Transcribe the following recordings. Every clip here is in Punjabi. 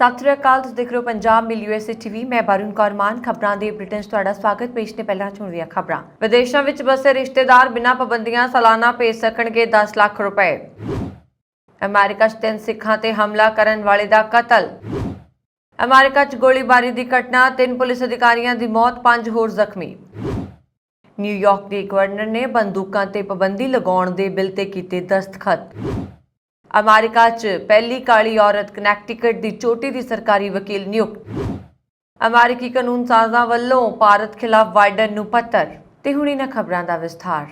ਸਤਿ ਸ਼੍ਰੀ ਅਕਾਲ। ਤੁਸੀਂ ਦੇਖ ਰਹੇ ਹੋ ਪੰਜਾਬ ਮਿਲ USA TV। ਮੈਂ ਬਾਰੂਨ ਕੌਰ ਮਾਨ। ਖਬਰਾਂ ਦੇ ਬੁਲੇਟਿਨ 'ਚ ਤੁਹਾਡਾ ਸਵਾਗਤ। ਪੇਸ਼ ਨੇ ਪਹਿਲਾਂ ਚੁਣਵੀਆਂ ਖਬਰਾਂ। ਵਿਦੇਸ਼ਾਂ ਵਿੱਚ ਬਸੇ ਰਿਸ਼ਤੇਦਾਰ ਬਿਨਾਂ ਪਾਬੰਦੀਆਂ ਸਾਲਾਨਾ ਭੇਜ ਸਕਣਗੇ 10 ਲੱਖ ਰੁਪਏ। ਅਮਰੀਕਾ 'ਚ 3 ਸਿੱਖਾਂ ਤੇ ਹਮਲਾ ਕਰਨ ਵਾਲੇ ਦਾ ਕਤਲ। ਅਮਰੀਕਾ 'ਚ ਗੋਲੀਬਾਰੀ ਦੀ ਘਟਨਾ, 3 ਪੁਲਿਸ ਅਧਿਕਾਰੀਆਂ ਦੀ ਮੌਤ, 5 ਹੋਰ ਜ਼ਖਮੀ। ਨਿਊਯਾਰਕ ਦੇ ਗਵਰਨਰ ਨੇ ਬੰਦੂਕਾਂ ਤੇ ਪਾਬੰਦੀ ਲਗਾਉਣ ਦੇ ਬਿੱਲ ਤੇ ਕੀਤੇ ਦਸਤਖਤ। ਅਮਰੀਕਾ 'ਚ ਪਹਿਲੀ ਕਾਲੀ ਔਰਤ ਕਨੈਕਟੀਕਟ ਦੀ ਚੋਟੀ ਦੀ ਸਰਕਾਰੀ ਵਕੀਲ ਨਿਯੁਕਤ। ਅਮਰੀਕੀ ਕਾਨੂੰਨ ਸਾਜ਼ਾਂ ਵੱਲੋਂ ਭਾਰਤ ਖਿਲਾਫ ਬਾਈਡਨ ਨੂੰ ਪੱਤਰ। ਤੇ ਹੁਣ ਇਹਨਾਂ ਖਬਰਾਂ ਦਾ ਵਿਸਥਾਰ।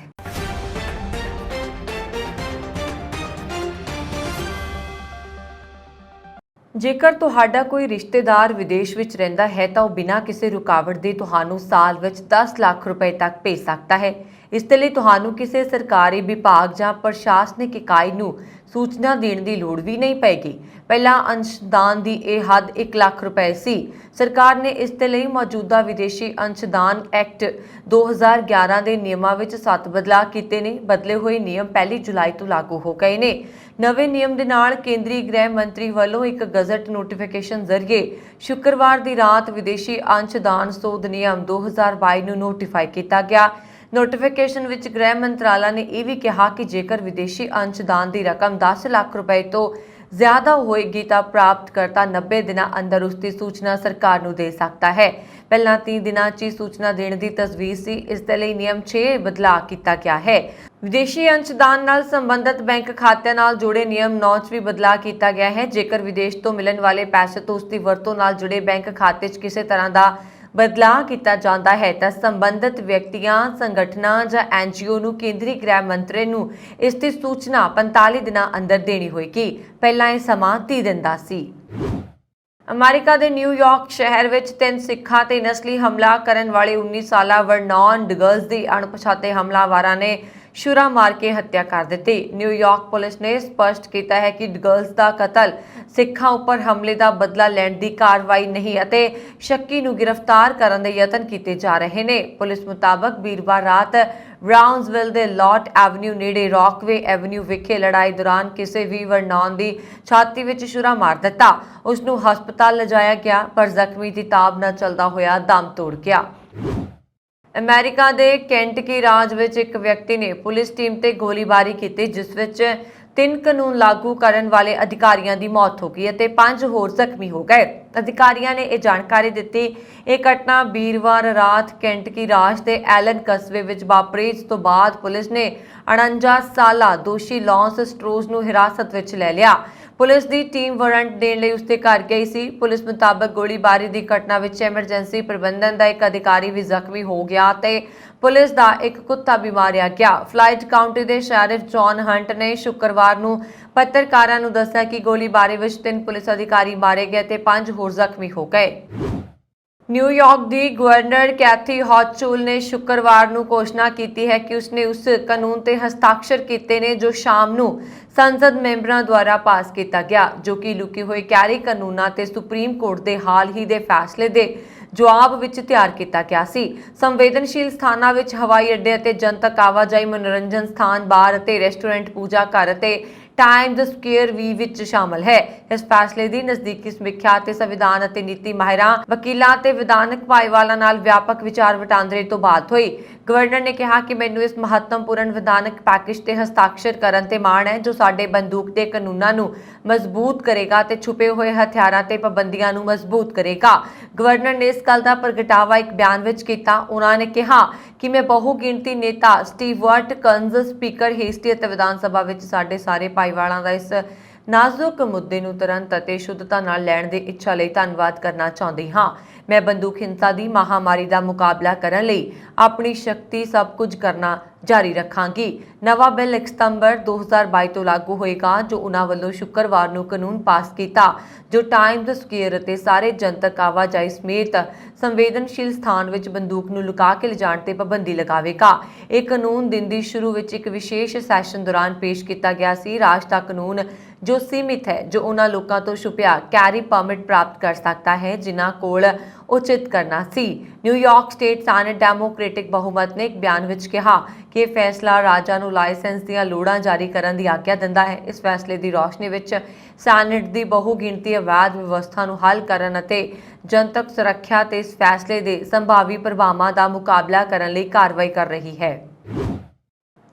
ਜੇਕਰ ਤੁਹਾਡਾ ਕੋਈ ਰਿਸ਼ਤੇਦਾਰ ਵਿਦੇਸ਼ ਵਿੱਚ ਰਹਿੰਦਾ ਹੈ ਤਾਂ ਉਹ ਬਿਨਾਂ ਕਿਸੇ ਰੁਕਾਵਟ ਦੇ ਤੁਹਾਨੂੰ ਸਾਲ ਵਿੱਚ 10 ਲੱਖ ਰੁਪਏ ਤੱਕ ਭੇਜ ਸਕਦਾ ਹੈ। ਇਸ ਦੇ ਲਈ ਤੁਹਾਨੂੰ ਕਿਸੇ ਸਰਕਾਰੀ ਵਿਭਾਗ ਜਾਂ ਪ੍ਰਸ਼ਾਸਨਿਕ ਇਕਾਈ ਨੂੰ ਸੂਚਨਾ ਦੇਣ ਦੀ ਲੋੜ ਵੀ ਨਹੀਂ ਪਏਗੀ। ਪਹਿਲਾਂ ਅੰਸ਼ਦਾਨ ਦੀ ਇਹ ਹੱਦ 1 ਲੱਖ ਰੁਪਏ ਸੀ। ਸਰਕਾਰ ਨੇ ਇਸ ਦੇ ਲਈ ਮੌਜੂਦਾ ਵਿਦੇਸ਼ੀ ਅੰਸ਼ਦਾਨ ਐਕਟ 2011 ਦੇ ਨਿਯਮਾਂ ਵਿੱਚ 7 ਬਦਲਾਅ ਕੀਤੇ ਨੇ। ਬਦਲੇ ਹੋਏ ਨਿਯਮ 1 ਜੁਲਾਈ ਤੋਂ ਲਾਗੂ ਹੋ ਗਏ ਨੇ। ਨਵੇਂ ਨਿਯਮ ਦੇ ਨਾਲ ਕੇਂਦਰੀ ਗ੍ਰਹਿ ਮੰਤਰੀ ਵੱਲੋਂ ਇੱਕ ਗਜ਼ਟ ਨੋਟੀਫਿਕੇਸ਼ਨ ਜ਼ਰੀਏ ਸ਼ੁੱਕਰਵਾਰ ਦੀ ਰਾਤ ਵਿਦੇਸ਼ੀ ਅੰਸ਼ਦਾਨ ਸੋਧ ਨਿਯਮ 2022 ਨੂੰ ਨੋਟੀਫਾਈ ਕੀਤਾ ਗਿਆ। ਨੋਟੀਫਿਕੇਸ਼ਨ ਵਿੱਚ ਗ੍ਰਹਿ ਮੰਤਰਾਲਾ ਨੇ ਇਹ ਵੀ ਕਿਹਾ ਕਿ ਜੇਕਰ ਵਿਦੇਸ਼ੀ ਅੰਸ਼ਦਾਨ ਦੀ ਰਕਮ 10 ਲੱਖ ਰੁਪਏ ਤੋਂ ਜ਼ਿਆਦਾ ਹੋਏਗੀ ਤਾਂ ਪ੍ਰਾਪਤਕਰਤਾ 90 ਦਿਨਾਂ ਅੰਦਰ ਉਸ ਦੀ ਸੂਚਨਾ ਸਰਕਾਰ ਨੂੰ ਦੇ ਸਕਦਾ ਹੈ। ਪਹਿਲਾਂ 30 ਦਿਨਾਂ 'ਚ ਸੂਚਨਾ ਦੇਣ ਦੀ ਤਜਵੀਜ਼ ਸੀ। ਇਸ ਦੇ ਲਈ ਨਿਯਮ 6 ਬਦਲਾਅ ਕੀਤਾ ਗਿਆ ਹੈ। ਵਿਦੇਸ਼ੀ ਅੰਸ਼ਦਾਨ ਨਾਲ ਸੰਬੰਧਿਤ ਬੈਂਕ ਖਾਤਿਆਂ ਨਾਲ ਜੁੜੇ ਨਿਯਮ 9 'ਚ ਵੀ ਬਦਲਾਅ ਕੀਤਾ ਗਿਆ ਹੈ। ਜੇਕਰ ਵਿਦੇਸ਼ ਤੋਂ ਮਿਲਣ ਵਾਲੇ ਪੈਸੇ ਤੋਂ ਉਸ ਦੀ ਵਰਤੋਂ ਨਾਲ ਜੁੜੇ ਬੈਂਕ ਖਾਤੇ 'ਚ ਕਿਸੇ ਤਰ੍ਹਾਂ ਦਾ ਬਦਲਾਅ ਕੀਤਾ ਜਾਂਦਾ ਹੈ ਤਾਂ ਸੰਬੰਧਿਤ ਵਿਅਕਤੀਆਂ, ਸੰਗਠਨਾਂ ਜਾਂ NGO ਨੂੰ ਕੇਂਦਰੀ ਗ੍ਰਹਿ ਮੰਤਰੀ ਨੂੰ ਇਸ ਦੀ ਸੂਚਨਾ 45 ਦਿਨਾਂ ਅੰਦਰ ਦੇਣੀ ਹੋਏਗੀ। ਪਹਿਲਾਂ ਇਹ ਸਮਾਂ 30 ਦਿਨ ਦਾ ਸੀ। ਅਮਰੀਕਾ ਦੇ ਨਿਊਯਾਰਕ ਸ਼ਹਿਰ ਵਿੱਚ 3 ਸਿੱਖਾਂ ਤੇ ਨਸਲੀ ਹਮਲਾ ਕਰਨ ਵਾਲੇ 19 ਸਾਲਾ ਵਰਨੌਨ ਡਗਲਸ ਦੀ ਅਣਪਛਾਤੇ ਹਮਲਾਵਰਾਂ ਨੇ ਛੁਰਾ ਮਾਰ ਕੇ ਹੱਤਿਆ ਕਰ ਦਿੱਤੀ। ਨਿਊਯਾਰਕ ਪੁਲਿਸ ਨੇ ਸਪਸ਼ਟ ਕੀਤਾ ਹੈ ਕਿ ਡਗਲਸ ਦਾ ਕਤਲ ਸਿੱਖਾਂ ਉੱਪਰ ਹਮਲੇ ਦਾ ਬਦਲਾ ਲੈਣ ਦੀ ਕਾਰਵਾਈ ਨਹੀਂ ਅਤੇ ਸ਼ੱਕੀ ਨੂੰ ਗ੍ਰਿਫਤਾਰ ਕਰਨ ਦੇ ਯਤਨ ਕੀਤੇ ਜਾ ਰਹੇ ਨੇ। ਪੁਲਿਸ ਮੁਤਾਬਕ ਵੀਰਵਾਰ ਰਾਤ ਬਰਾਊਨਸਵਿਲ ਦੇ ਲੌਟ ਐਵਨਿਊ ਨੇੜੇ ਰੌਕਵੇ ਐਵਨਿਊ ਵਿਖੇ ਲੜਾਈ ਦੌਰਾਨ ਕਿਸੇ ਵੀ ਵਰਨੌਨ ਦੀ ਛਾਤੀ ਵਿੱਚ ਛੁਰਾ ਮਾਰ ਦਿੱਤਾ। ਉਸ ਨੂੰ ਹਸਪਤਾਲ ਲਿਜਾਇਆ ਗਿਆ ਪਰ ਜ਼ਖਮੀ ਦੀ ਤਾਬ ਨਾਲ ਚੱਲਦਾ ਹੋਇਆ ਦਮ ਤੋੜ ਗਿਆ। ਅਮਰੀਕਾ ਦੇ ਕੈਂਟਕੀ ਰਾਜ ਵਿੱਚ ਇੱਕ ਵਿਅਕਤੀ ਨੇ ਪੁਲਿਸ ਟੀਮ ਤੇ ਗੋਲੀਬਾਰੀ ਕੀਤੀ ਜਿਸ ਵਿੱਚ 3 ਕਾਨੂੰਨ ਲਾਗੂ ਕਰਨ ਵਾਲੇ ਅਧਿਕਾਰੀਆਂ ਦੀ ਮੌਤ ਹੋ ਗਈ ਅਤੇ 5 ਹੋਰ ਜ਼ਖਮੀ ਹੋ ਗਏ। ਅਧਿਕਾਰੀਆਂ ਨੇ ਇਹ ਜਾਣਕਾਰੀ ਦਿੱਤੀ। ਇਹ ਘਟਨਾ ਵੀਰਵਾਰ ਰਾਤ ਕੈਂਟਕੀ ਰਾਜ ਦੇ ਐਲਨ ਕਸਬੇ ਵਿੱਚ ਵਾਪਰੀ। ਇਸ ਤੋਂ ਬਾਅਦ ਪੁਲਿਸ ਨੇ 49 ਸਾਲਾ ਦੋਸ਼ੀ ਲੌਂਸ ਸਟ੍ਰੋਜ਼ ਨੂੰ ਹਿਰਾਸਤ ਵਿੱਚ ਲੈ ਲਿਆ। ਪੁਲਿਸ ਦੀ ਟੀਮ ਵਾਰੰਟ ਦੇਣ ਲਈ ਉਸਦੇ ਘਰ ਗਈ ਸੀ। ਪੁਲਿਸ ਮੁਤਾਬਕ ਗੋਲੀਬਾਰੀ ਦੀ ਘਟਨਾ ਵਿੱਚ ਐਮਰਜੈਂਸੀ ਪ੍ਰਬੰਧਨ ਦਾ ਇੱਕ ਅਧਿਕਾਰੀ ਵੀ ਜ਼ਖਮੀ ਹੋ ਗਿਆ ਤੇ ਪੁਲਿਸ ਦਾ ਇੱਕ ਕੁੱਤਾ ਵੀ ਮਾਰਿਆ ਗਿਆ। ਫਲਾਈਟ ਕਾਉਂਟੀ ਦੇ ਸ਼ੈਰਿਫ ਜੌਨ ਹੰਟ ਨੇ ਸ਼ੁੱਕਰਵਾਰ ਨੂੰ ਪੱਤਰਕਾਰਾਂ ਨੂੰ ਦੱਸਿਆ ਕਿ ਗੋਲੀਬਾਰੀ ਵਿੱਚ 3 ਪੁਲਿਸ ਅਧਿਕਾਰੀ ਮਾਰੇ ਗਏ ਤੇ 5 ਹੋਰ ਜ਼ਖਮੀ ਹੋ ਗਏ। ਨਿਊਯਾਰਕ ਦੀ ਗਵਰਨਰ ਕੈਥੀ ਹੌਚੂਲ ਨੇ ਸ਼ੁੱਕਰਵਾਰ ਨੂੰ ਘੋਸ਼ਣਾ ਕੀਤੀ ਹੈ ਕਿ ਉਸਨੇ ਉਸ ਕਾਨੂੰਨ ਤੇ ਹਸਤਾਖਰ ਕੀਤੇ ਨੇ ਜੋ ਸ਼ਾਮ ਨੂੰ ਸੰਸਦ ਮੈਂਬਰਾਂ ਦੁਆਰਾ ਪਾਸ ਕੀਤਾ ਗਿਆ, ਜੋ ਕਿ ਲੁਕੇ ਹੋਏ ਕੈਰੀ ਕਾਨੂੰਨਾਂ ਤੇ ਸੁਪਰੀਮ ਕੋਰਟ ਦੇ ਹਾਲ ਹੀ ਦੇ ਫੈਸਲੇ ਦੇ ਜਵਾਬ ਵਿੱਚ ਤਿਆਰ ਕੀਤਾ ਗਿਆ ਸੀ। ਸੰਵੇਦਨਸ਼ੀਲ ਸਥਾਨਾਂ ਵਿੱਚ ਹਵਾਈ ਅੱਡੇ ਅਤੇ ਜਨਤਕ ਆਵਾਜਾਈ, ਮਨੋਰੰਜਨ ਸਥਾਨ, ਬਾਰ ਅਤੇ ਰੈਸਟੋਰੈਂਟ, ਪੂਜਾ ਘਰ ਅਤੇ ਟਾਈਮਜ਼ ਸਕੁਏਅਰ ਵੀ ਵਿੱਚ ਸ਼ਾਮਲ ਹੈ। ਇਸ ਫੈਸਲੇ ਦੀ ਨਜ਼ਦੀਕੀ ਸਮੀਖਿਆ ਅਤੇ ਸੰਵਿਧਾਨ ਅਤੇ ਨੀਤੀ ਮਾਹਿਰਾਂ, ਵਕੀਲਾਂ ਅਤੇ ਵਿਧਾਨਕ ਭਾਈਵਾਲਾਂ ਨਾਲ ਵਿਆਪਕ ਵਿਚਾਰ ਵਟਾਂਦਰੇ ਤੋਂ ਬਾਅਦ ਹੋਈ। ਗਵਰਨਰ ਨੇ ਕਿਹਾ ਕਿ ਮੈਨੂੰ ਇਸ ਮਹੱਤਵਪੂਰਨ ਵਿਧਾਨਕ ਪੈਕੇਜ ਤੇ ਹਸਤਾਖਰ ਕਰਨ ਤੇ ਮਾਣ ਹੈ ਜੋ ਸਾਡੇ ਬੰਦੂਕ ਦੇ ਕਾਨੂੰਨਾਂ ਨੂੰ ਮਜ਼ਬੂਤ ਕਰੇਗਾ ਤੇ ਛੁਪੇ ਹੋਏ ਹਥਿਆਰਾਂ ਤੇ ਪਾਬੰਦੀਆਂ ਨੂੰ ਮਜ਼ਬੂਤ ਕਰੇਗਾ। ਗਵਰਨਰ ਨੇ ਇਸ ਗੱਲ ਦਾ ਪ੍ਰਗਟਾਵਾ ਇੱਕ ਬਿਆਨ ਵਿੱਚ ਕੀਤਾ। ਉਹਨਾਂ ਨੇ ਕਿਹਾ ਕਿ ਮੈਂ ਬਹੁਗਿਣਤੀ ਨੇਤਾ ਸਟੀਵਰਟ ਕੰਜ਼, ਸਪੀਕਰ ਹੇਸਟੀ ਅਤੇ ਵਿਧਾਨ ਸਭਾ ਵਿੱਚ ਸਾਡੇ ਸਾਰੇ ਭਾਈਵਾਲਾਂ ਦਾ ਇਸ ਨਾਜ਼ੁਕ ਮੁੱਦੇ ਨੂੰ ਤੁਰੰਤ ਅਤੇ ਸ਼ੁੱਧਤਾ ਨਾਲ ਲੈਣ ਦੀ ਇੱਛਾ ਲਈ ਧੰਨਵਾਦ ਕਰਨਾ ਚਾਹੁੰਦੀ ਹਾਂ। ਮੈਂ ਬੰਦੂਕ ਹਿੰਸਾ ਦੀ ਮਹਾਮਾਰੀ ਦਾ ਮੁਕਾਬਲਾ ਕਰਨ ਲਈ ਆਪਣੀ ਸ਼ਕਤੀ ਸਭ ਕੁਝ ਕਰਨਾ ਜਾਰੀ ਰੱਖਾਂਗੀ। ਨਵਾਂ ਬਿੱਲ 1 ਸਤੰਬਰ 2022 ਤੋਂ ਲਾਗੂ ਹੋਏਗਾ ਜੋ ਉਹਨਾਂ ਵੱਲੋਂ ਸ਼ੁੱਕਰਵਾਰ ਨੂੰ ਕਾਨੂੰਨ ਪਾਸ ਕੀਤਾ ਜੋ ਟਾਈਮਜ਼ ਸਕੁਏਅਰ ਅਤੇ ਸਾਰੇ ਜਨਤਕ ਆਵਾਜਾਈ ਸਮੇਤ ਸੰਵੇਦਨਸ਼ੀਲ ਸਥਾਨ ਵਿੱਚ ਬੰਦੂਕ ਨੂੰ ਲੁਕਾ ਕੇ ਲਿਜਾਣ ਤੇ ਪਾਬੰਦੀ ਲਗਾਵੇਗਾ। ਇਹ ਕਾਨੂੰਨ ਦਿਨ ਦੀ ਸ਼ੁਰੂ ਵਿੱਚ ਇੱਕ ਵਿਸ਼ੇਸ਼ ਸੈਸ਼ਨ ਦੌਰਾਨ ਪੇਸ਼ ਕੀਤਾ ਗਿਆ ਸੀ। ਰਾਜ ਦਾ ਕਾਨੂੰਨ ਜੋ ਸੀਮਿਤ ਹੈ, ਜੋ ਉਹਨਾਂ ਲੋਕਾਂ ਤੋਂ ਛੁਪਿਆ ਕੈਰੀ ਪਰਮਿਟ ਪ੍ਰਾਪਤ ਕਰ ਸਕਦਾ ਹੈ ਜਿਨ੍ਹਾਂ ਕੋਲ ਉਚਿਤ ਕਰਨਾ ਸੀ। ਨਿਊਯਾਰਕ ਸਟੇਟ ਸੈਨੇਟ ਡੈਮੋਕ੍ਰੈਟਿਕ ਬਹੁਮਤ ਨੇ ਇੱਕ ਬਿਆਨ ਵਿੱਚ ਕਿਹਾ ਕਿ ਇਹ ਫੈਸਲਾ ਰਾਜਾਂ ਨੂੰ ਲਾਇਸੈਂਸ ਦੀਆਂ ਲੋੜਾਂ ਜਾਰੀ ਕਰਨ ਦੀ ਆਗਿਆ ਦਿੰਦਾ ਹੈ। ਇਸ ਫੈਸਲੇ ਦੀ ਰੌਸ਼ਨੀ ਵਿੱਚ ਸੈਨੇਟ ਦੀ ਬਹੁਗਿਣਤੀ ਅਵੈਧ ਵਿਵਸਥਾ ਨੂੰ ਹੱਲ ਕਰਨ ਅਤੇ ਜਨਤਕ ਸੁਰੱਖਿਆ ਤੇ ਇਸ ਫੈਸਲੇ ਦੇ ਸੰਭਾਵੀ ਪ੍ਰਭਾਵਾਂ ਦਾ ਮੁਕਾਬਲਾ ਕਰਨ ਲਈ ਕਾਰਵਾਈ ਕਰ ਰਹੀ ਹੈ।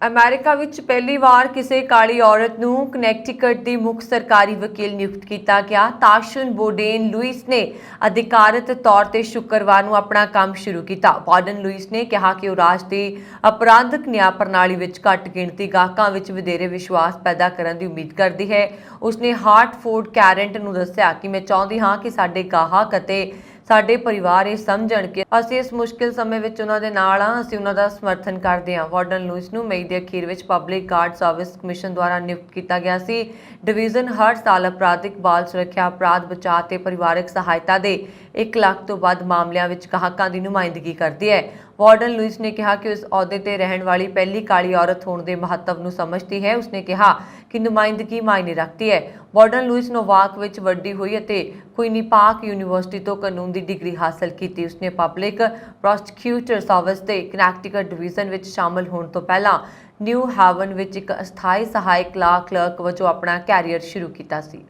ਅਮਰੀਕਾ ਵਿੱਚ ਪਹਿਲੀ ਵਾਰ ਕਿਸੇ ਕਾਲੀ ਔਰਤ ਨੂੰ ਕਨੈਕਟੀਕਟ ਦੀ ਮੁੱਖ ਸਰਕਾਰੀ ਵਕੀਲ ਨਿਯੁਕਤ ਕੀਤਾ ਗਿਆ। ਤਾਸ਼ਨ ਬੋਡੇਨ ਲੂਇਸ ਨੇ ਅਧਿਕਾਰਤ ਤੌਰ ਤੇ ਸ਼ੁੱਕਰਵਾਰ ਨੂੰ ਆਪਣਾ ਕੰਮ ਸ਼ੁਰੂ ਕੀਤਾ। ਬੋਡੇਨ ਲੂਇਸ ਨੇ ਕਿਹਾ ਕਿ ਉਹ ਰਾਜ ਦੀ ਅਪਰਾਧਕ ਨਿਆਂ ਪ੍ਰਣਾਲੀ ਵਿੱਚ ਘੱਟ ਗਿਣਤੀ ਗਾਹਕਾਂ ਵਿੱਚ ਵਧੇਰੇ ਵਿਸ਼ਵਾਸ ਪੈਦਾ ਕਰਨ ਦੀ ਉਮੀਦ ਕਰਦੀ ਹੈ। ਉਸਨੇ ਹਾਰਟਫੋਰਡ ਕੈਰੈਂਟ ਨੂੰ ਦੱਸਿਆ ਕਿ ਮੈਂ ਚਾਹੁੰਦੀ ਹਾਂ ਕਿ ਸਾਡੇ ਗਾਹਕ ਅਤੇ ਸਾਡੇ ਪਰਿਵਾਰ ਇਹ ਸਮਝਣ ਕਿ ਅਸੀਂ ਇਸ ਮੁਸ਼ਕਿਲ ਸਮੇਂ ਵਿੱਚ ਉਹਨਾਂ ਦੇ ਨਾਲ ਹਾਂ, ਅਸੀਂ ਉਹਨਾਂ ਦਾ ਸਮਰਥਨ ਕਰਦੇ ਹਾਂ। ਵਾਰਡਨ ਲੂਇਸ ਨੂੰ ਮਈ ਦੇ ਅਖੀਰ ਵਿੱਚ ਪਬਲਿਕ ਗਾਰਡ ਸਰਵਿਸ ਕਮਿਸ਼ਨ ਦੁਆਰਾ ਨਿਯੁਕਤ ਕੀਤਾ ਗਿਆ ਸੀ। ਡਿਵੀਜ਼ਨ ਹਰ ਸਾਲ ਅਪਰਾਧਿਕ ਬਾਲ ਸੁਰੱਖਿਆ, ਅਪਰਾਧ ਬਚਾਅ ਤੇ ਪਰਿਵਾਰਕ ਸਹਾਇਤਾ ਦੇ 1 ਲੱਖ ਤੋਂ ਵੱਧ ਮਾਮਲਿਆਂ ਵਿੱਚ ਗਾਹਕਾਂ ਦੀ ਨੁਮਾਇੰਦਗੀ ਕਰਦੀ ਹੈ। ਵਾਰਡਨ ਲੂਇਸ ਨੇ ਕਿਹਾ ਕਿ ਉਸ ਅਹੁਦੇ ਤੇ ਰਹਿਣ ਵਾਲੀ ਪਹਿਲੀ ਕਾਲੀ ਔਰਤ ਹੋਣ ਦੇ ਮਹੱਤਵ ਨੂੰ ਸਮਝਦੀ ਹੈ। ਉਸਨੇ ਕਿਹਾ ਕਿ ਨੁਮਾਇੰਦਗੀ ਮਾਇਨੇ ਰੱਖਦੀ ਹੈ। ਵਾਰਡਨ ਲੂਇਸ ਨੋਵਾਕ ਵਿੱਚ ਵੱਡੀ ਹੋਈ ਅਤੇ ਕੁਈਨੀਪਾਕ ਯੂਨੀਵਰਸਿਟੀ ਤੋਂ ਕਾਨੂੰਨ ਦੀ ਡਿਗਰੀ ਹਾਸਲ ਕੀਤੀ। ਉਸਨੇ ਪਬਲਿਕ ਪ੍ਰੋਸੀਕਿਊਟਰ ਸਰਵਿਸ ਦੇ ਕਨੈਕਟੀਕਟ ਡਿਵੀਜ਼ਨ ਵਿੱਚ ਸ਼ਾਮਲ ਹੋਣ ਤੋਂ ਪਹਿਲਾਂ ਨਿਊ ਹੈਵਨ ਵਿੱਚ ਇੱਕ ਅਸਥਾਈ ਸਹਾਇਕ ਲਾਅ ਕਲਰਕ ਵਜੋਂ ਆਪਣਾ ਕੈਰੀਅਰ ਸ਼ੁਰੂ ਕੀਤਾ ਸੀ।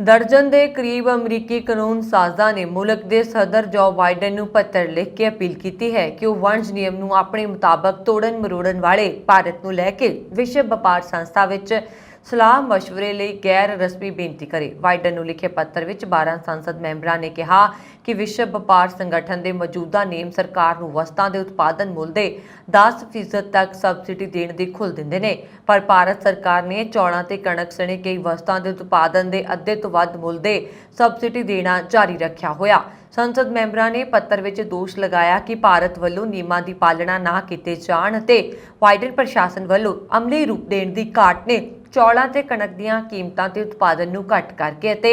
ਦਰਜਨ ਦੇ ਕਰੀਬ ਅਮਰੀਕੀ ਕਾਨੂੰਨ ਸਾਜ਼ਾਂ ਨੇ ਮੁਲਕ ਦੇ ਸਦਰ ਜੋ ਬਾਈਡਨ ਨੂੰ ਪੱਤਰ ਲਿਖ ਕੇ ਅਪੀਲ ਕੀਤੀ ਹੈ ਕਿ ਉਹ ਵਣਜ ਨਿਯਮ ਨੂੰ ਆਪਣੇ ਮੁਤਾਬਕ ਤੋੜਨ ਮਰੋੜਨ ਵਾਲੇ ਭਾਰਤ ਨੂੰ ਲੈ ਕੇ ਵਿਸ਼ਵ ਵਪਾਰ ਸੰਸਥਾ ਵਿੱਚ ਸਲਾਹ ਮਸ਼ਵਰੇ ਲਈ ਗੈਰ ਰਸਮੀ ਬੇਨਤੀ ਕਰੇ। ਬਾਈਡਨ ਨੂੰ ਲਿਖੇ ਪੱਤਰ ਵਿੱਚ 12 ਸੰਸਦ ਮੈਂਬਰਾਂ ਨੇ ਕਿਹਾ ਕਿ ਵਿਸ਼ਵ ਵਪਾਰ ਸੰਗਠਨ ਦੇ ਮੌਜੂਦਾ ਨਿਯਮ ਸਰਕਾਰ ਨੂੰ ਵਸਤਾਂ ਦੇ ਉਤਪਾਦਨ ਮੁੱਲ ਦੇ 10% ਤੱਕ ਸਬਸਿਡੀ ਦੇਣ ਦੀ ਖੁੱਲ੍ਹ ਦਿੰਦੇ ਨੇ, ਪਰ ਭਾਰਤ ਸਰਕਾਰ ਨੇ ਚੌਲਾਂ ਤੇ ਕਣਕ ਸਣੇ ਕਈ ਵਸਤਾਂ ਦੇ ਉਤਪਾਦਨ ਦੇ ਅੱਧੇ ਤੋਂ ਵੱਧ ਮੁੱਲ ਦੇ ਸਬਸਿਡੀ ਦੇਣਾ ਜਾਰੀ ਰੱਖਿਆ ਹੋਇਆ। ਸੰਸਦ ਮੈਂਬਰਾਂ ਨੇ ਪੱਤਰ ਵਿੱਚ ਦੋਸ਼ ਲਗਾਇਆ ਕਿ ਭਾਰਤ ਵੱਲੋਂ ਨਿਯਮਾਂ ਦੀ ਪਾਲਣਾ ਨਾ ਕੀਤੇ ਜਾਣ ਅਤੇ ਬਾਈਡਨ ਪ੍ਰਸ਼ਾਸਨ ਵੱਲੋਂ ਅਮਲੀ ਰੂਪ ਦੇਣ ਦੀ ਘਾਟ ਨੇ ਚੌਲਾਂ ਤੇ ਕਣਕ ਦੀਆਂ ਕੀਮਤਾਂ ਤੇ ਉਤਪਾਦਨ ਨੂੰ ਘੱਟ ਕਰਕੇ ਅਤੇ